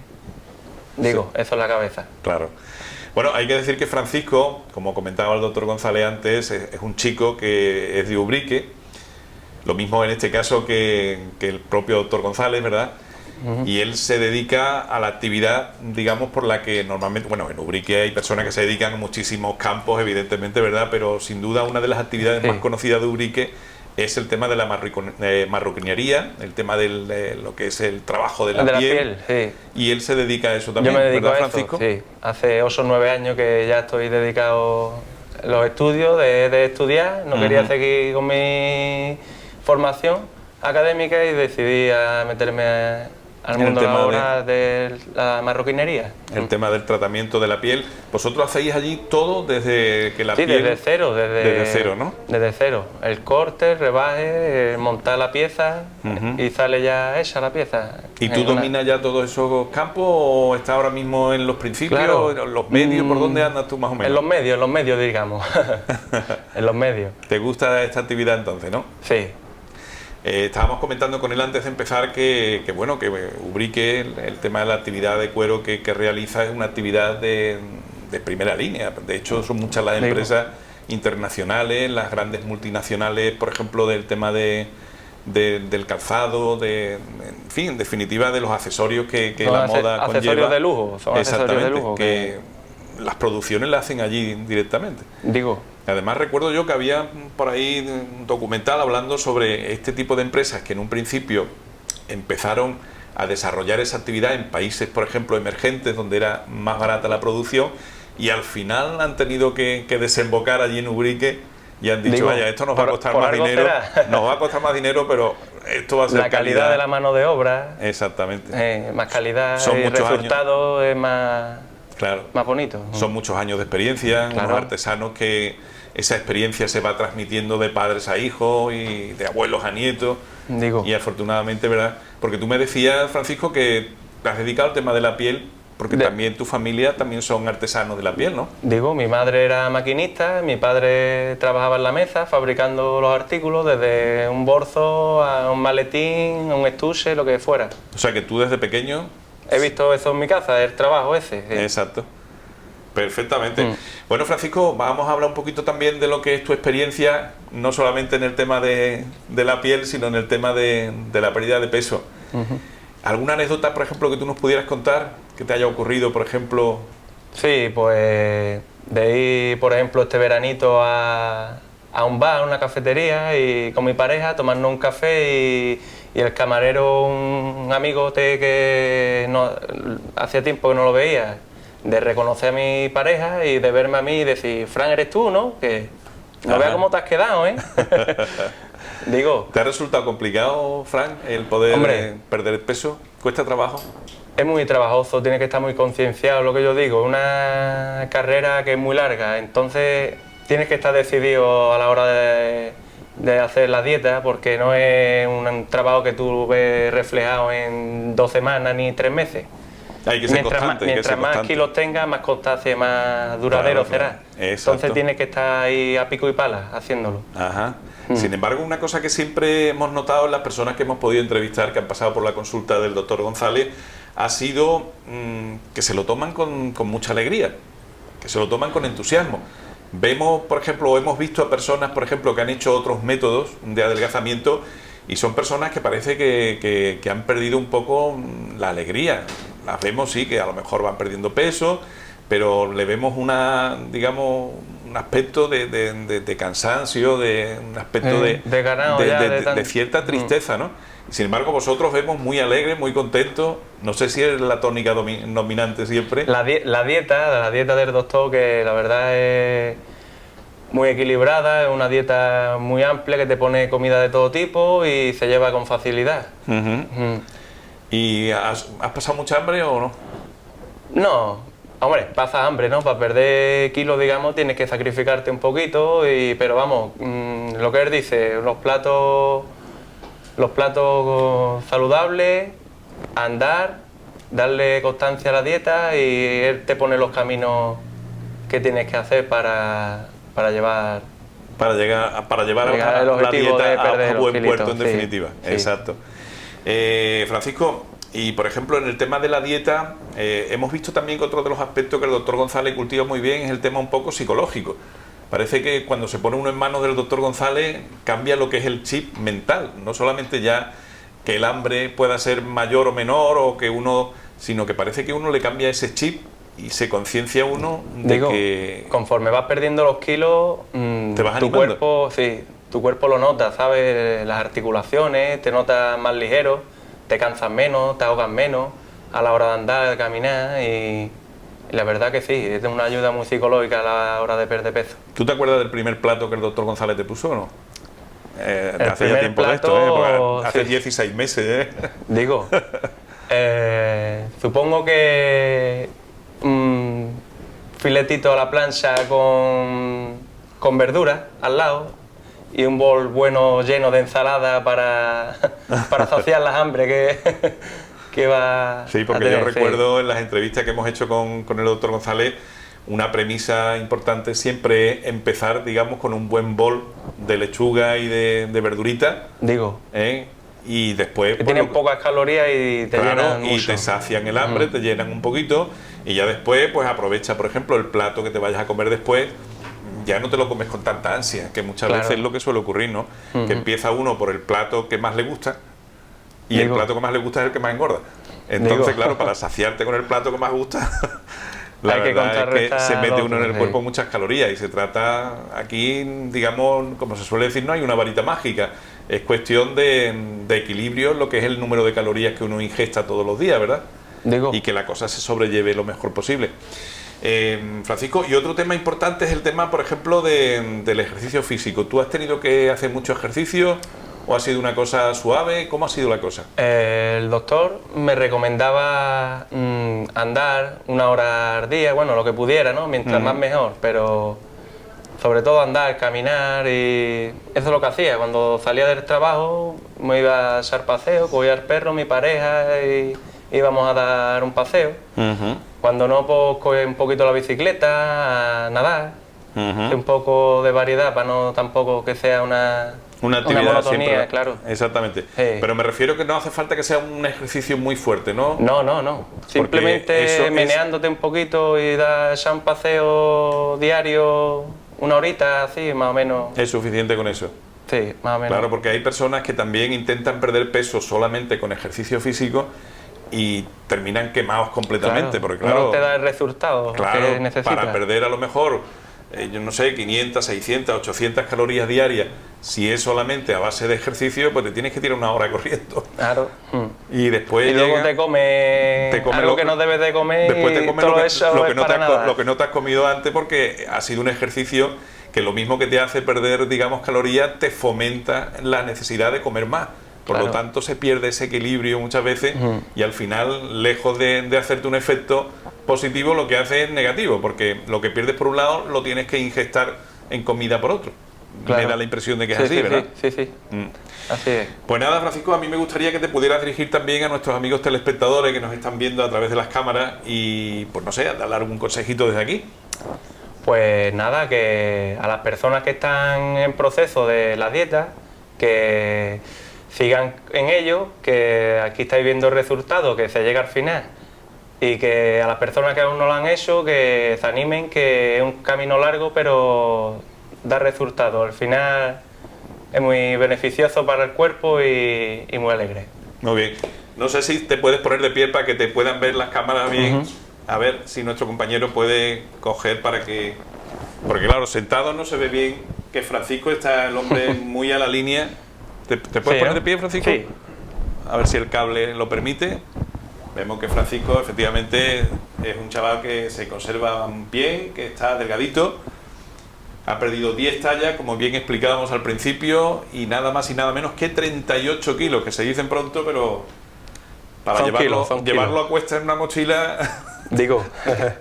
digo, eso en la cabeza. Claro. Bueno, hay que decir que Francisco, como comentaba el doctor González antes, es un chico que es de Ubrique, lo mismo en este caso que el propio doctor González, ¿verdad? Y él se dedica a la actividad, digamos, por la que normalmente, bueno, en Ubrique hay personas que se dedican a muchísimos campos, evidentemente, ¿verdad? Pero sin duda una de las actividades más conocidas de Ubrique es el tema de la marroquinería, el tema de lo que es el trabajo de la piel. Sí. Y él se dedica a eso también, Yo me dedico ¿verdad, a eso, Francisco? sí. Hace 8 o 9 años que ya estoy dedicado a los estudios, de estudiar. No quería seguir con mi formación académica y decidí a meterme al mundo laboral de la marroquinería. El tema del tratamiento de la piel. ¿Vosotros hacéis allí todo desde que la piel...? Sí, desde cero. Desde cero, ¿no? Desde cero. El corte, el rebaje, montar la pieza y sale ya hecha la pieza. ¿Y tú dominas ya todos esos campos o estás ahora mismo en los principios, Claro. en los medios? ¿Por dónde andas tú más o menos? En los medios, digamos. En los medios. ¿Te gusta esta actividad entonces, no? Sí. Estábamos comentando con él antes de empezar que Ubrique, el tema de la actividad de cuero que realiza es una actividad de primera línea. De hecho, son muchas las empresas internacionales, las grandes multinacionales, por ejemplo, del tema del calzado, en fin, en definitiva, de los accesorios que la moda conlleva. Accesorios de lujo, son accesorios de lujo. Que las producciones las hacen allí directamente. Digo. Además recuerdo yo que había por ahí un documental hablando sobre este tipo de empresas que en un principio empezaron a desarrollar esa actividad en países, por ejemplo, emergentes, donde era más barata la producción, y al final han tenido que desembocar allí en Ubrique y han dicho, vaya, esto nos va a costar más dinero, nos va a costar más dinero, pero esto va a ser la calidad de la mano de obra. Exactamente. Más calidad, Son y el muchos resultado es más bonito. Son muchos años de experiencia, unos artesanos que esa experiencia se va transmitiendo de padres a hijos y de abuelos a nietos. Y afortunadamente, ¿verdad? Porque tú me decías, Francisco, que te has dedicado al tema de la piel, porque también tu familia también son artesanos de la piel, ¿no? Mi madre era maquinista, mi padre trabajaba en la mesa fabricando los artículos, desde un bolso a un maletín, a un estuche, lo que fuera. O sea que tú desde pequeño... He visto eso en mi casa, el trabajo ese. Sí. Exacto. Perfectamente. Bueno, Francisco, vamos a hablar un poquito también de lo que es tu experiencia, no solamente en el tema de la piel, sino en el tema de la pérdida de peso. ¿Alguna anécdota, por ejemplo, que tú nos pudieras contar, que te haya ocurrido, por ejemplo? Sí, pues de ir, por ejemplo, este veranito a un bar, a una cafetería, y con mi pareja tomarnos un café y el camarero, un amigo que no, hacía tiempo que no lo veía, de reconocer a mi pareja y de verme a mí y decir, Fran, eres tú, ¿no? Que no veas cómo te has quedado, ¿eh? Digo... ¿Te ha resultado complicado, Fran, el poder perder el peso? ¿Cuesta trabajo? Es muy trabajoso, tiene que estar muy concienciado, lo que yo digo, una carrera que es muy larga, entonces tienes que estar decidido a la hora de hacer la dieta, porque no es un trabajo que tú ves reflejado en 2 semanas ni 3 meses. Hay que ser constante. Mientras más kilos tengas, más constancia, más duradero será. Entonces tienes que estar ahí a pico y pala haciéndolo. Sin embargo, una cosa que siempre hemos notado en las personas que hemos podido entrevistar, que han pasado por la consulta del doctor González, ha sido que se lo toman con mucha alegría, que se lo toman con entusiasmo. Vemos, por ejemplo, hemos visto a personas, por ejemplo, que han hecho otros métodos de adelgazamiento y son personas que parece que han perdido un poco la alegría. Las vemos, sí, que a lo mejor van perdiendo peso, pero le vemos un aspecto de cansancio, un aspecto de cierta tristeza, ¿no? Sin embargo, vosotros vemos muy alegres, muy contentos. No sé si es la tónica dominante siempre. La dieta del doctor, que la verdad es muy equilibrada, es una dieta muy amplia que te pone comida de todo tipo y se lleva con facilidad. ¿Y has pasado mucha hambre o no? No, hombre, pasas hambre, ¿no? Para perder kilos, digamos, tienes que sacrificarte un poquito, pero vamos, lo que él dice, los platos saludables, andar darle constancia a la dieta y él te pone los caminos que tienes que hacer para llevar... Para llevar al la objetivo dieta de perder a buen los puerto, en kilitos, definitiva. sí. Exacto. Francisco, y por ejemplo en el tema de la dieta, hemos visto también que otro de los aspectos que el doctor González cultiva muy bien es el tema un poco psicológico. Parece que cuando se pone uno en manos del doctor González cambia lo que es el chip mental, no solamente ya que el hambre pueda ser mayor o menor, o que uno, sino que parece que uno le cambia ese chip y se conciencia uno de que... Conforme vas perdiendo los kilos, te vas tu animando. cuerpo, sí, tu cuerpo lo nota, ¿sabes? Las articulaciones, te notas más ligero, te cansas menos, te ahogas menos a la hora de andar, de caminar y la verdad que sí, es una ayuda muy psicológica a la hora de perder peso. ¿Tú te acuerdas del primer plato que el doctor González te puso o no? Hace ya primer tiempo de esto, plato, porque hace sí. 16 meses, Digo, supongo que filetito a la plancha con verduras al lado y un bol bueno lleno de ensalada para saciar las hambre que va Sí, a porque tener, yo recuerdo en las entrevistas que hemos hecho con el doctor González, una premisa importante siempre es empezar, digamos, con un buen bol de lechuga y de verdurita. Digo, Y después... que tienen pocas calorías y te llenan y mucho. te sacian el hambre, te llenan un poquito, y ya después, pues aprovecha, por ejemplo, el plato que te vayas a comer después, ya no te lo comes con tanta ansia, que muchas veces es lo que suele ocurrir, ¿no? Que empieza uno por el plato que más le gusta, y el plato que más le gusta es el que más engorda. Entonces, claro, para saciarte con el plato que más gusta, la Hay que verdad es que se mete contrarrestar uno en el sí. cuerpo muchas calorías, y se trata aquí, digamos, como se suele decir, no hay una varita mágica, es cuestión de equilibrio en lo que es el número de calorías que uno ingesta todos los días, ¿verdad? Digo, Y que la cosa se sobrelleve lo mejor posible. Francisco, y otro tema importante es el tema, por ejemplo, del ejercicio físico. ¿Tú has tenido que hacer mucho ejercicio o ha sido una cosa suave? ¿Cómo ha sido la cosa? el doctor me recomendaba andar 1 hora al día, bueno, lo que pudiera, ¿no? Mientras más mejor, pero sobre todo andar, caminar y eso es lo que hacía. Cuando salía del trabajo me iba a echar paseo, cogía al perro, mi pareja y íbamos a dar un paseo. Cuando no, pues cogía un poquito la bicicleta, a nadar, un poco de variedad para no tampoco que sea una actividad monotonía, siempre. claro. Exactamente. Sí. Pero me refiero que no hace falta que sea un ejercicio muy fuerte, ¿no? No. Simplemente eso es- meneándote un poquito y dar ya un paseo diario, 1 horita, así, más o menos. Es suficiente con eso. Sí, más o menos. Claro, porque hay personas que también intentan perder peso solamente con ejercicio físico y terminan quemados completamente, porque claro, no te da el resultado claro, que necesitas. para perder a lo mejor, yo no sé, 500, 600, 800 calorías diarias, si es solamente a base de ejercicio, pues te tienes que tirar 1 hora corriendo. Claro. Y después Y luego llega- te comes algo que no debes de comer después te y comes todo lo que, eso lo que es no te para has, nada. lo que no te has comido antes, porque ha sido un ejercicio que lo mismo que te hace perder, digamos, calorías, te fomenta la necesidad de comer más. Por lo Claro. tanto, se pierde ese equilibrio muchas veces y al final, lejos de hacerte un efecto positivo, lo que hace es negativo, porque lo que pierdes por un lado lo tienes que ingestar en comida por otro. Claro. Me da la impresión de que es Sí, así, sí, ¿verdad? Sí. Así es. Pues nada, Francisco, a mí me gustaría que te pudieras dirigir también a nuestros amigos telespectadores que nos están viendo a través de las cámaras y, pues no sé, darle algún consejito desde aquí. Pues nada, que a las personas que están en proceso de la dieta, que sigan en ello, que aquí estáis viendo el resultado, que se llega al final, y que a las personas que aún no lo han hecho, que se animen, que es un camino largo, pero da resultado. Al final es muy beneficioso para el cuerpo y muy alegre. Muy bien. No sé si te puedes poner de pie para que te puedan ver las cámaras bien. A ver si nuestro compañero puede coger para que... Porque claro, sentado no se ve bien, que Francisco está el hombre muy a la línea. ¿Te puedes poner de pie, Francisco? Sí. A ver si el cable lo permite. Vemos que Francisco efectivamente es un chaval que se conserva bien, que está delgadito. Ha perdido 10 tallas, como bien explicábamos al principio, y nada más y nada menos que 38 kilos, que se dicen pronto, pero para Son llevarlo, kilos. llevarlo a cuesta en una mochila Digo,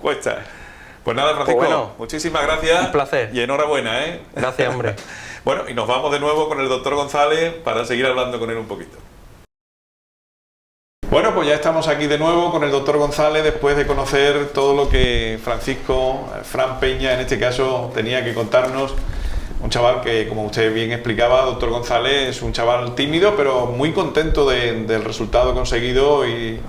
cuesta. Pues nada, Francisco, Pues bueno, muchísimas gracias. un placer. Y enhorabuena, ¿eh? gracias, hombre. Bueno, y nos vamos de nuevo con el doctor González para seguir hablando con él un poquito. Bueno, pues ya estamos aquí de nuevo con el doctor González después de conocer todo lo que Fran Peña en este caso tenía que contarnos. Un chaval que, como usted bien explicaba, doctor González, es un chaval tímido pero muy contento del resultado conseguido y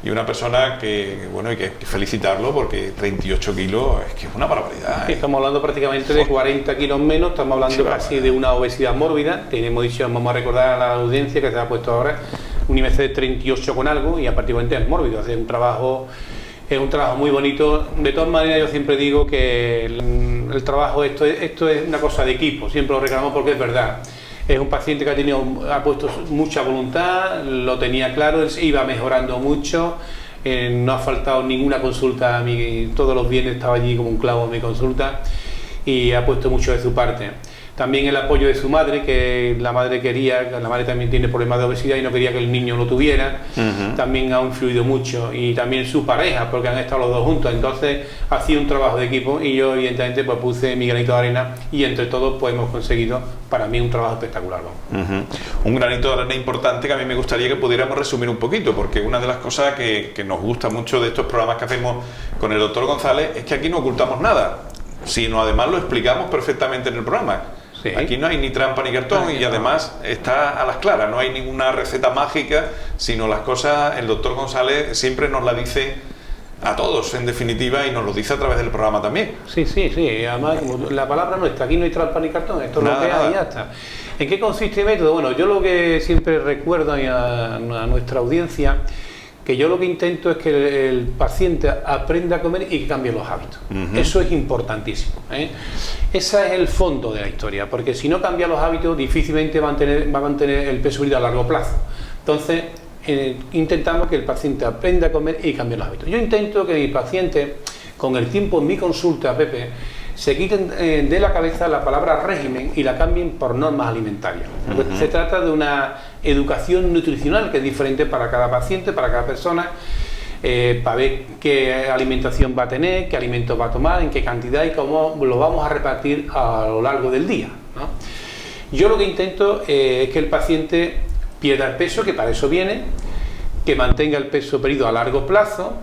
una persona que, bueno, hay que felicitarlo porque 38 kilos es que es una barbaridad. Estamos hablando prácticamente de 40 kilos menos, estamos hablando casi de una obesidad mórbida. Tenemos dicho, vamos a recordar a la audiencia que se ha puesto ahora un IMC de 38 con algo y prácticamente es mórbido. Es un trabajo muy bonito. De todas maneras, yo siempre digo que el trabajo, esto es una cosa de equipo, siempre lo reclamamos porque es verdad. Es un paciente que ha puesto mucha voluntad, lo tenía claro, él iba mejorando mucho, no ha faltado ninguna consulta a mí, todos los viernes estaba allí como un clavo en mi consulta y ha puesto mucho de su parte. También el apoyo de su madre, que la madre también tiene problemas de obesidad y no quería que el niño lo tuviera, también ha influido mucho, y también su pareja, porque han estado los dos juntos, entonces ha sido un trabajo de equipo y yo evidentemente pues puse mi granito de arena y entre todos pues hemos conseguido para mí un trabajo espectacular. Un granito de arena importante que a mí me gustaría que pudiéramos resumir un poquito, porque una de las cosas que nos gusta mucho de estos programas que hacemos con el doctor González es que aquí no ocultamos nada, sino además lo explicamos perfectamente en el programa. Sí. Aquí no hay ni trampa ni cartón y además está a las claras, no hay ninguna receta mágica, sino las cosas, el doctor González siempre nos la dice a todos en definitiva y nos lo dice a través del programa también. Sí, además como la palabra nuestra, aquí no hay trampa ni cartón, esto es lo que hay y ya está. ¿En qué consiste el método? Bueno, yo lo que siempre recuerdo a nuestra audiencia, que yo lo que intento es que el paciente aprenda a comer y que cambie los hábitos. Eso es importantísimo, ¿eh? Ese es el fondo de la historia, porque si no cambia los hábitos difícilmente va a mantener el peso herido a largo plazo. Entonces intentamos que el paciente aprenda a comer y cambie los hábitos. Yo intento que mi paciente, con el tiempo en mi consulta, Pepe, se quiten de la cabeza la palabra régimen y la cambien por normas alimentarias. Se trata de una educación nutricional que es diferente para cada paciente, para cada persona, para ver qué alimentación va a tener, qué alimentos va a tomar, en qué cantidad y cómo lo vamos a repartir a lo largo del día, ¿no? Yo lo que intento es que el paciente pierda el peso, que para eso viene, que mantenga el peso perdido a largo plazo,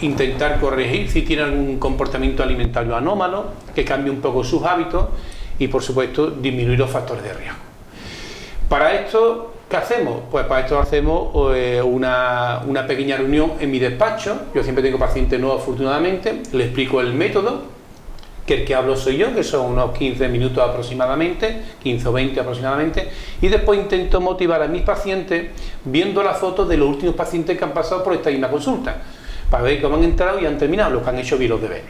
intentar corregir si tiene algún comportamiento alimentario anómalo, que cambie un poco sus hábitos y por supuesto disminuir los factores de riesgo. Para esto, ¿qué hacemos? Pues para esto hacemos una pequeña reunión en mi despacho. Yo siempre tengo pacientes nuevos afortunadamente, le explico el método, que el que hablo soy yo, que son unos 15 minutos aproximadamente, 15 o 20 aproximadamente, y después intento motivar a mis pacientes viendo las fotos de los últimos pacientes que han pasado por esta misma consulta, para ver cómo han entrado y han terminado, los que han hecho bien los deberes.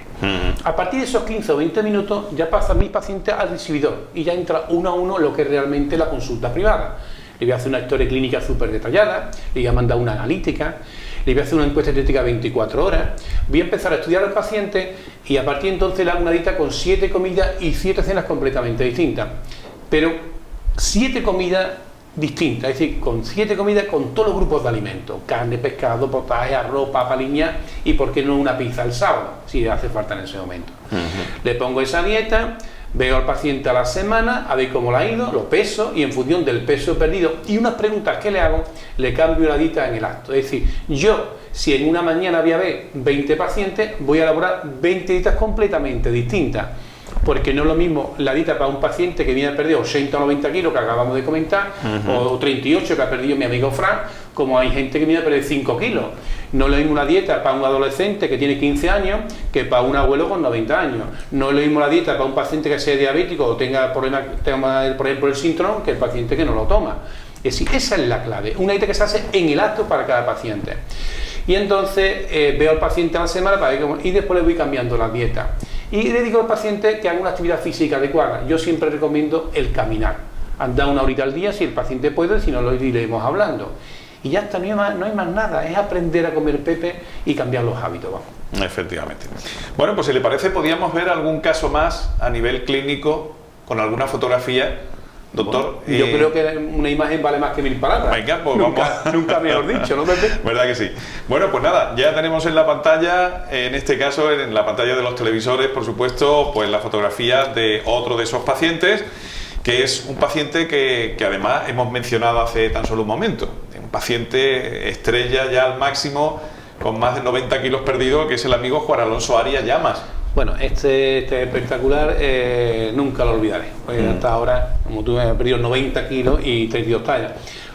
A partir de esos 15 o 20 minutos ya pasan mis pacientes al recibidor y ya entra uno a uno lo que es realmente la consulta privada. Le voy a hacer una historia clínica súper detallada, le voy a mandar una analítica, le voy a hacer una encuesta estética 24 horas, voy a empezar a estudiar al paciente y a partir de entonces le hago una dieta con 7 comidas y 7 cenas completamente distintas. Pero 7 comidas distintas, es decir, con 7 comidas con todos los grupos de alimentos: carne, pescado, potaje, arroz, papa, liña y por qué no una pizza el sábado, si hace falta en ese momento. Le pongo esa dieta, veo al paciente a la semana, a ver cómo le ha ido, lo peso y en función del peso perdido y unas preguntas que le hago, le cambio la dieta en el acto. Es decir, yo, si en una mañana voy a ver 20 pacientes, voy a elaborar 20 dietas completamente distintas. Porque no es lo mismo la dieta para un paciente que viene a perder 80 o 90 kilos, que acabamos de comentar, o 38 que ha perdido mi amigo Fran, como hay gente que viene a perder 5 kilos. No es lo mismo la dieta para un adolescente que tiene 15 años que para un abuelo con 90 años. No es lo mismo la dieta para un paciente que sea diabético o tenga problemas, por ejemplo, el síndrome, que el paciente que no lo toma. Es decir, esa es la clave, una dieta que se hace en el acto para cada paciente. Y entonces veo al paciente a la semana para ver cómo, y después le voy cambiando la dieta. Y le digo al paciente que haga una actividad física adecuada. Yo siempre recomiendo el caminar. Andar 1 horita al día si el paciente puede, si no lo iremos hablando. Y ya está, no hay más nada, es aprender a comer, Pepe, y cambiar los hábitos. Vamos. Efectivamente. Bueno, pues si le parece, podríamos ver algún caso más a nivel clínico con alguna fotografía. Doctor, bueno, yo creo que una imagen vale más que 1000 palabras. Venga, pues nunca mejor dicho, ¿no, Pepe? ¿Verdad que sí? Bueno, pues nada, ya tenemos en la pantalla, en este caso en la pantalla de los televisores, por supuesto, pues las fotografías de otro de esos pacientes, que es un paciente que además hemos mencionado hace tan solo un momento. Un paciente estrella ya al máximo, con más de 90 kilos perdidos, que es el amigo Juan Alonso Arias Llamas. Bueno, este espectacular nunca lo olvidaré. Hasta ahora, como tú has perdido 90 kilos y 32 tallas.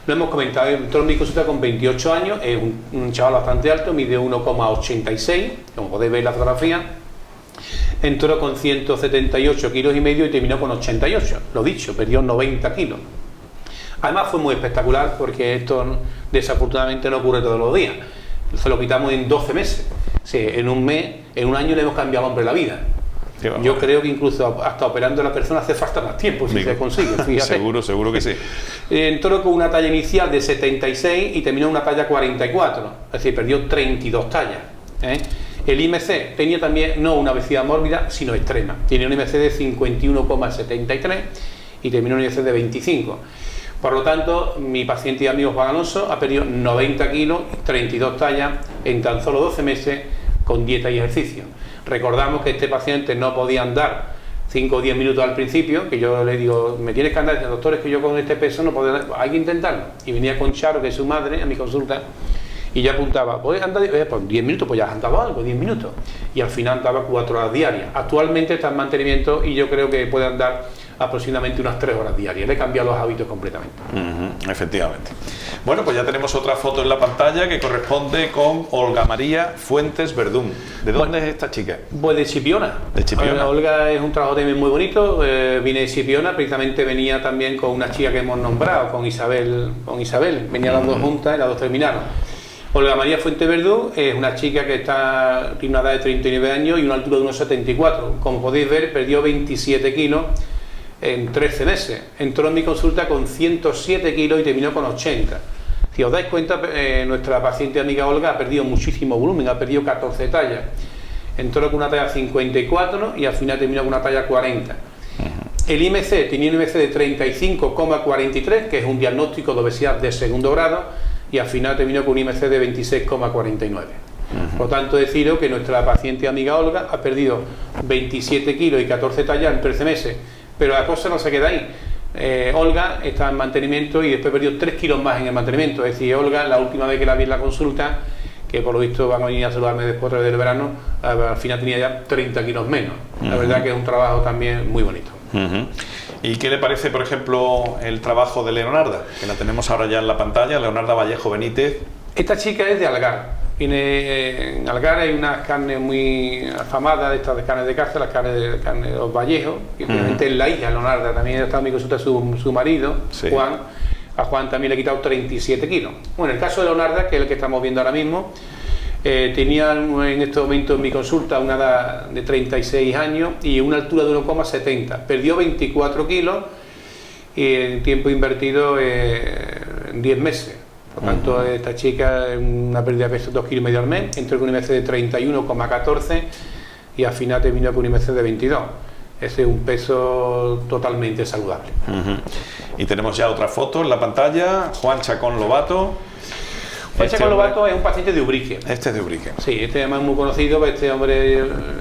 Lo hemos comentado, entró en mi consulta con 28 años, es un chaval bastante alto, mide 1,86, como podéis ver en la fotografía. Entró con 178 kilos y medio y terminó con 88, lo dicho, perdió 90 kilos. Además fue muy espectacular porque esto desafortunadamente no ocurre todos los días. Se lo quitamos en 12 meses. Sí, en un mes, en un año le hemos cambiado al hombre la vida. Sí, yo creo que incluso hasta operando a la persona hace falta más tiempo si se consigue. Fíjate. Seguro que sí. Entró con una talla inicial de 76 y terminó una talla 44, es decir, perdió 32 tallas. El IMC tenía también no una obesidad mórbida, sino extrema. Tiene un IMC de 51,73 y terminó un IMC de 25. Por lo tanto, mi paciente y amigo Juan Alonso ha perdido 90 kilos, 32 tallas en tan solo 12 meses con dieta y ejercicio. Recordamos que este paciente no podía andar 5 o 10 minutos al principio, que yo le digo, me tienes que andar, dice, doctor, es que yo con este peso no puedo andar, hay que intentarlo. Y venía con Charo, que es su madre, a mi consulta, y ya apuntaba, ¿puedes andar? Pues 10 minutos, pues ya has andado algo, 10 minutos. Y al final andaba 4 horas diarias. Actualmente está en mantenimiento y yo creo que puede andar aproximadamente unas 3 horas diarias. Le he cambiado los hábitos completamente. Efectivamente. Bueno, pues ya tenemos otra foto en la pantalla que corresponde con Olga María Fuentes Verdún. ¿De dónde es esta chica? Pues de Chipiona. De Chipiona. Olga es un trabajo también muy bonito. Viene de Chipiona, precisamente venía también con una chica que hemos nombrado, con Isabel. Venían las dos juntas y las dos terminaron. Olga María Fuentes Verdún es una chica que tiene una edad de 39 años y una altura de unos 74. Como podéis ver, perdió 27 kilos en 13 meses. Entró en mi consulta con 107 kilos y terminó con 80. Si os dais cuenta, nuestra paciente amiga Olga ha perdido muchísimo volumen, ha perdido 14 tallas. Entró con una talla 54 y al final terminó con una talla 40. El IMC tenía un IMC de 35,43, que es un diagnóstico de obesidad de segundo grado, y al final terminó con un IMC de 26,49. Por lo tanto, deciros que nuestra paciente amiga Olga ha perdido 27 kilos y 14 tallas en 13 meses. Pero la cosa no se queda ahí. Olga está en mantenimiento y después perdió 3 kilos más en el mantenimiento. Es decir, Olga, la última vez que la vi en la consulta, que por lo visto van a venir a saludarme después del verano, al final tenía ya 30 kilos menos. La verdad que es un trabajo también muy bonito. ¿Y qué le parece, por ejemplo, el trabajo de Leonarda? Que la tenemos ahora ya en la pantalla, Leonarda Vallejo Benítez. Esta chica es de Algar. En Algar hay unas carnes muy afamadas, de estas de carnes de caza, las carnes de los Vallejos, y obviamente es la hija Leonarda, también está en mi consulta su marido, sí. Juan. A Juan también le he quitado 37 kilos. Bueno, el caso de Leonarda, que es el que estamos viendo ahora mismo, tenía en este momento en mi consulta una edad de 36 años y una altura de 1,70. Perdió 24 kilos y en tiempo invertido en 10 meses. Por tanto, esta chica, una pérdida de peso de 2,5 kilos al mes, entró con un IMC de 31,14 y al final terminó con un IMC de 22. Ese es un peso totalmente saludable. Y tenemos ya otra foto en la pantalla, Juan Chacón Lobato. Juan Chacón Lobato es un paciente de Ubrique. Este es de Ubrique. Sí, este además es muy conocido, este hombre,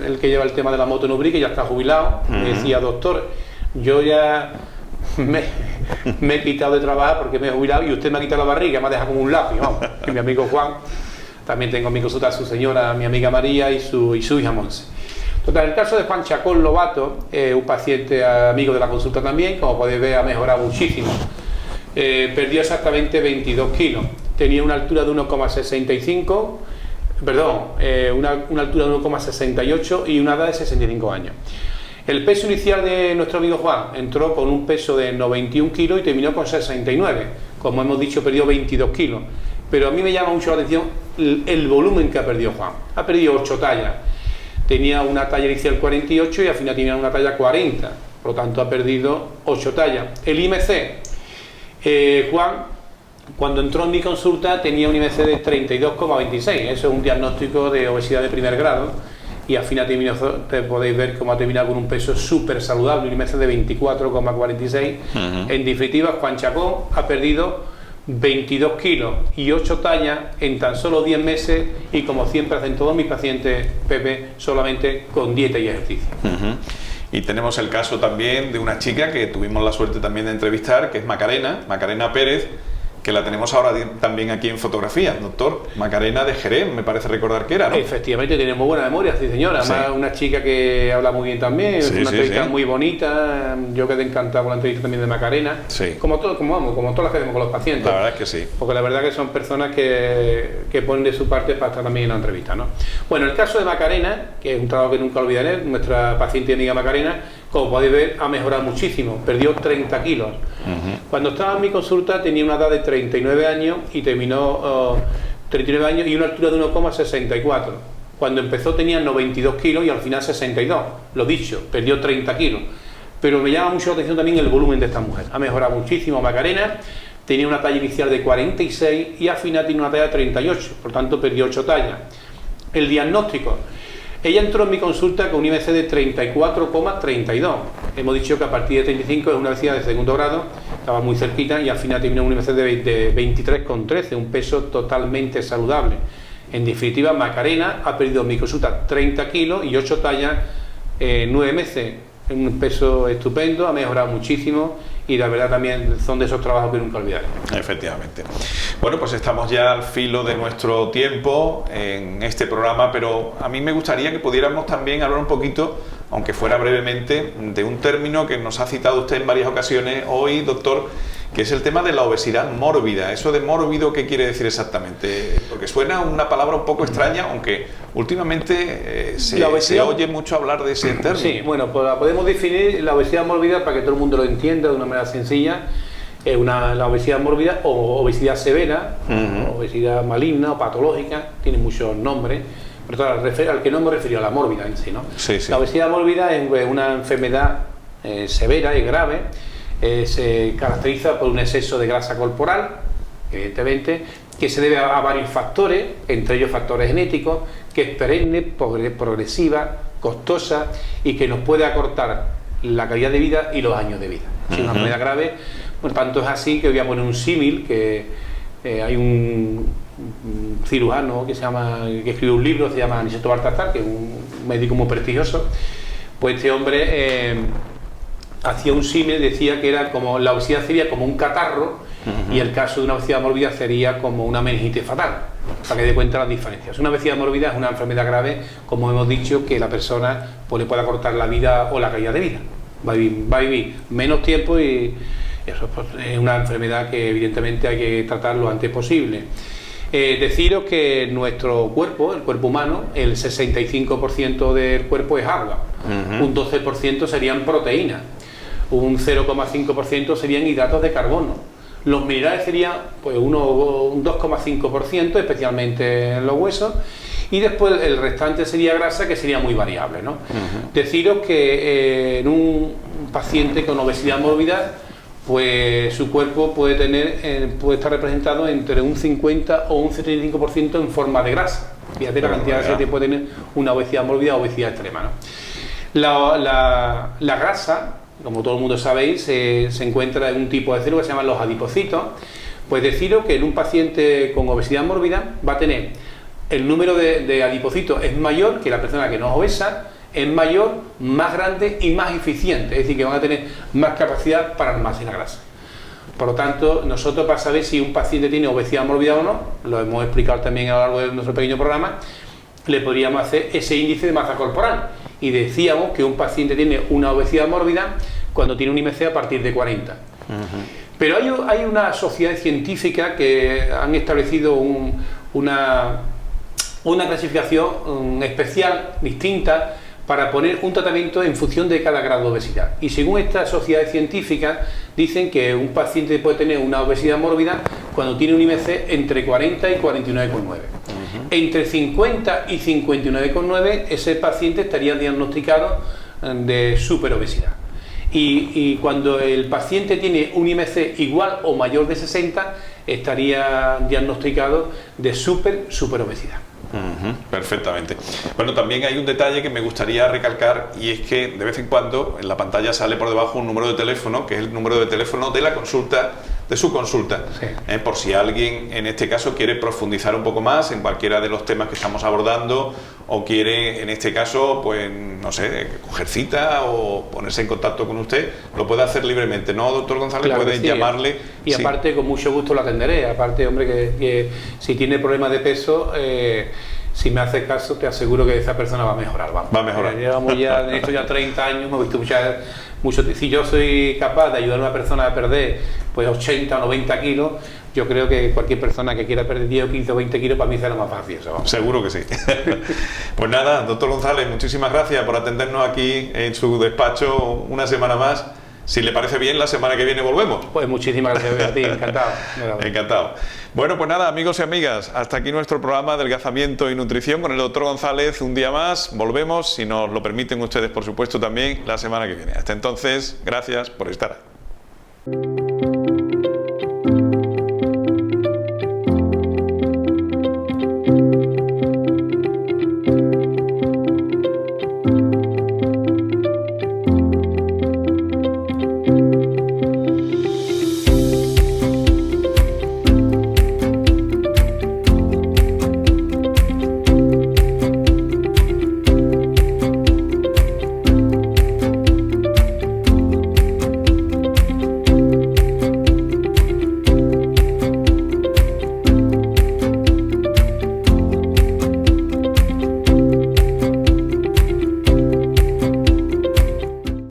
el que lleva el tema de la moto en Ubrique, ya está jubilado. Me decía, doctor, yo ya me he quitado de trabajar porque me he jubilado y usted me ha quitado la barriga, me ha dejado como un lápiz, vamos. Que mi amigo Juan, también tengo en mi consulta a su señora, mi amiga María y su hija Monse. Total, el caso de Juan Chacón Lobato, un paciente amigo de la consulta también, como podéis ver ha mejorado muchísimo. Perdió exactamente 22 kilos, tenía una altura de 1,65, perdón, una altura de 1,68 y una edad de 65 años. El peso inicial de nuestro amigo Juan entró con un peso de 91 kilos y terminó con 69. Como hemos dicho, perdió 22 kilos. Pero a mí me llama mucho la atención el volumen que ha perdido Juan. Ha perdido 8 tallas. Tenía una talla inicial 48 y al final tenía una talla 40. Por lo tanto, ha perdido 8 tallas. El IMC, Juan, cuando entró en mi consulta, tenía un IMC de 32,26. Eso es un diagnóstico de obesidad de primer grado. Y al final podéis ver cómo ha terminado con un peso súper saludable, un IMC de 24,46. En definitiva, Juan Chacón ha perdido 22 kilos y 8 tallas en tan solo 10 meses y como siempre hacen todos mis pacientes, Pepe, solamente con dieta y ejercicio. Y tenemos el caso también de una chica que tuvimos la suerte también de entrevistar, que es Macarena Pérez, que la tenemos ahora también aquí en fotografía, doctor Macarena de Jerez, me parece recordar que era, ¿no? Efectivamente, tiene muy buena memoria, sí señora. Además, una chica que habla muy bien también, es una entrevista muy bonita. Yo quedé encantado con la entrevista también de Macarena. Como todas las que hacemos con los pacientes. La verdad es que sí. Porque la verdad que son personas que ponen de su parte para estar también en la entrevista, ¿no? Bueno, el caso de Macarena, que es un trabajo que nunca olvidaré, nuestra paciente y amiga Macarena, como podéis ver, ha mejorado muchísimo, perdió 30 kilos. Cuando estaba en mi consulta tenía una edad de 39 años y terminó 39 años y una altura de 1,64. Cuando empezó tenía 92 kilos y al final 62. Lo dicho, perdió 30 kilos. Pero me llama mucho la atención también el volumen de esta mujer. Ha mejorado muchísimo Macarena, tenía una talla inicial de 46 y al final tiene una talla de 38, por tanto perdió 8 tallas. El diagnóstico. Ella entró en mi consulta con un IMC de 34,32. Hemos dicho que a partir de 35 es una obesidad de segundo grado, estaba muy cerquita y al final terminó un IMC de 23,13, un peso totalmente saludable. En definitiva, Macarena ha perdido en mi consulta 30 kilos y 8 tallas, 9 meses, un peso estupendo, ha mejorado muchísimo y la verdad también son de esos trabajos que nunca olvidaré. Efectivamente. Bueno, pues estamos ya al filo de nuestro tiempo en este programa, pero a mí me gustaría que pudiéramos también hablar un poquito, aunque fuera brevemente, de un término que nos ha citado usted en varias ocasiones hoy, doctor, que es el tema de la obesidad mórbida. ¿Eso de mórbido qué quiere decir exactamente? Porque suena una palabra un poco extraña, aunque últimamente se oye mucho hablar de ese término. Sí, bueno, pues podemos definir la obesidad mórbida para que todo el mundo lo entienda de una manera sencilla. Es la obesidad mórbida o obesidad severa, o obesidad maligna o patológica, tiene muchos nombres, pero al que no hemos referido a la mórbida en sí, ¿no? Sí, sí. La obesidad mórbida es una enfermedad severa y grave. Se caracteriza por un exceso de grasa corporal, evidentemente, que se debe a varios factores, entre ellos factores genéticos, que es perenne, progresiva, costosa y que nos puede acortar la calidad de vida y los años de vida. Es una enfermedad grave, por tanto es así que voy a poner un símil, que hay un cirujano que escribió un libro, se llama Aniceto Baltazar, que es un médico muy prestigioso. Pues este hombre hacía un símil, decía que era como la obesidad sería como un catarro y el caso de una obesidad mórbida sería como una meningitis fatal, para que dé cuenta las diferencias. Una obesidad mórbida es una enfermedad grave, como hemos dicho, que la persona pues, le puede acortar la vida o la calidad de vida. Va a vivir menos tiempo y eso pues, es una enfermedad que evidentemente hay que tratar lo antes posible. Deciros que nuestro cuerpo, el cuerpo humano, el 65% del cuerpo es agua, un 12% serían proteínas, un 0,5% serían hidratos de carbono. Los minerales serían pues un 2,5%, especialmente en los huesos, y después el restante sería grasa, que sería muy variable, ¿no? Deciros que en un paciente con obesidad mórbida, pues su cuerpo puede estar representado entre un 50 o un 75% en forma de grasa. Fíjate la cantidad de grasa que puede tener una obesidad mórbida o obesidad extrema, ¿no? La grasa, como todo el mundo sabéis, se encuentra en un tipo de células que se llaman los adipocitos. Pues deciros que en un paciente con obesidad mórbida va a tener el número de adipocitos es mayor que la persona que no es obesa, es mayor, más grande y más eficiente, es decir, que van a tener más capacidad para almacenar grasa. Por lo tanto, nosotros para saber si un paciente tiene obesidad mórbida o no, lo hemos explicado también a lo largo de nuestro pequeño programa, le podríamos hacer ese índice de masa corporal y decíamos que un paciente tiene una obesidad mórbida cuando tiene un IMC a partir de 40. Pero hay una sociedad científica que han establecido una clasificación especial, distinta, para poner un tratamiento en función de cada grado de obesidad. Y según esta sociedad científica, dicen que un paciente puede tener una obesidad mórbida cuando tiene un IMC entre 40 y 49,9. Entre 50 y 59,9 ese paciente estaría diagnosticado de superobesidad. Y cuando el paciente tiene un IMC igual o mayor de 60, estaría diagnosticado de superobesidad. Perfectamente. Bueno, también hay un detalle que me gustaría recalcar, y es que de vez en cuando en la pantalla sale por debajo un número de teléfono, que es el número de teléfono de la consulta de su consulta. Sí. Por si alguien en este caso quiere profundizar un poco más en cualquiera de los temas que estamos abordando, o quiere en este caso, pues no sé, coger cita o ponerse en contacto con usted, lo puede hacer libremente, ¿no, doctor González? Claro que Puede sí. llamarle. Y sí. aparte, con mucho gusto lo atenderé. Aparte, hombre, que si tiene problemas de peso, si me hace caso, te aseguro que esa persona va a mejorar. Vamos. Va a mejorar. Llevamos ya, en esto ya 30 años, hemos visto mucho. Si yo soy capaz de ayudar a una persona a perder pues 80 o 90 kilos, yo creo que cualquier persona que quiera perder 10 o 15 o 20 kilos, para mí será más fácil eso. Vamos. Seguro que sí. Pues nada, doctor González, muchísimas gracias por atendernos aquí en su despacho una semana más. Si le parece bien, la semana que viene volvemos. Pues muchísimas gracias a ti, encantado. Encantado. Bueno, pues nada, amigos y amigas, hasta aquí nuestro programa de adelgazamiento y nutrición con el doctor González. Un día más, volvemos, si nos lo permiten ustedes, por supuesto, también la semana que viene. Hasta entonces, gracias por estar ahí.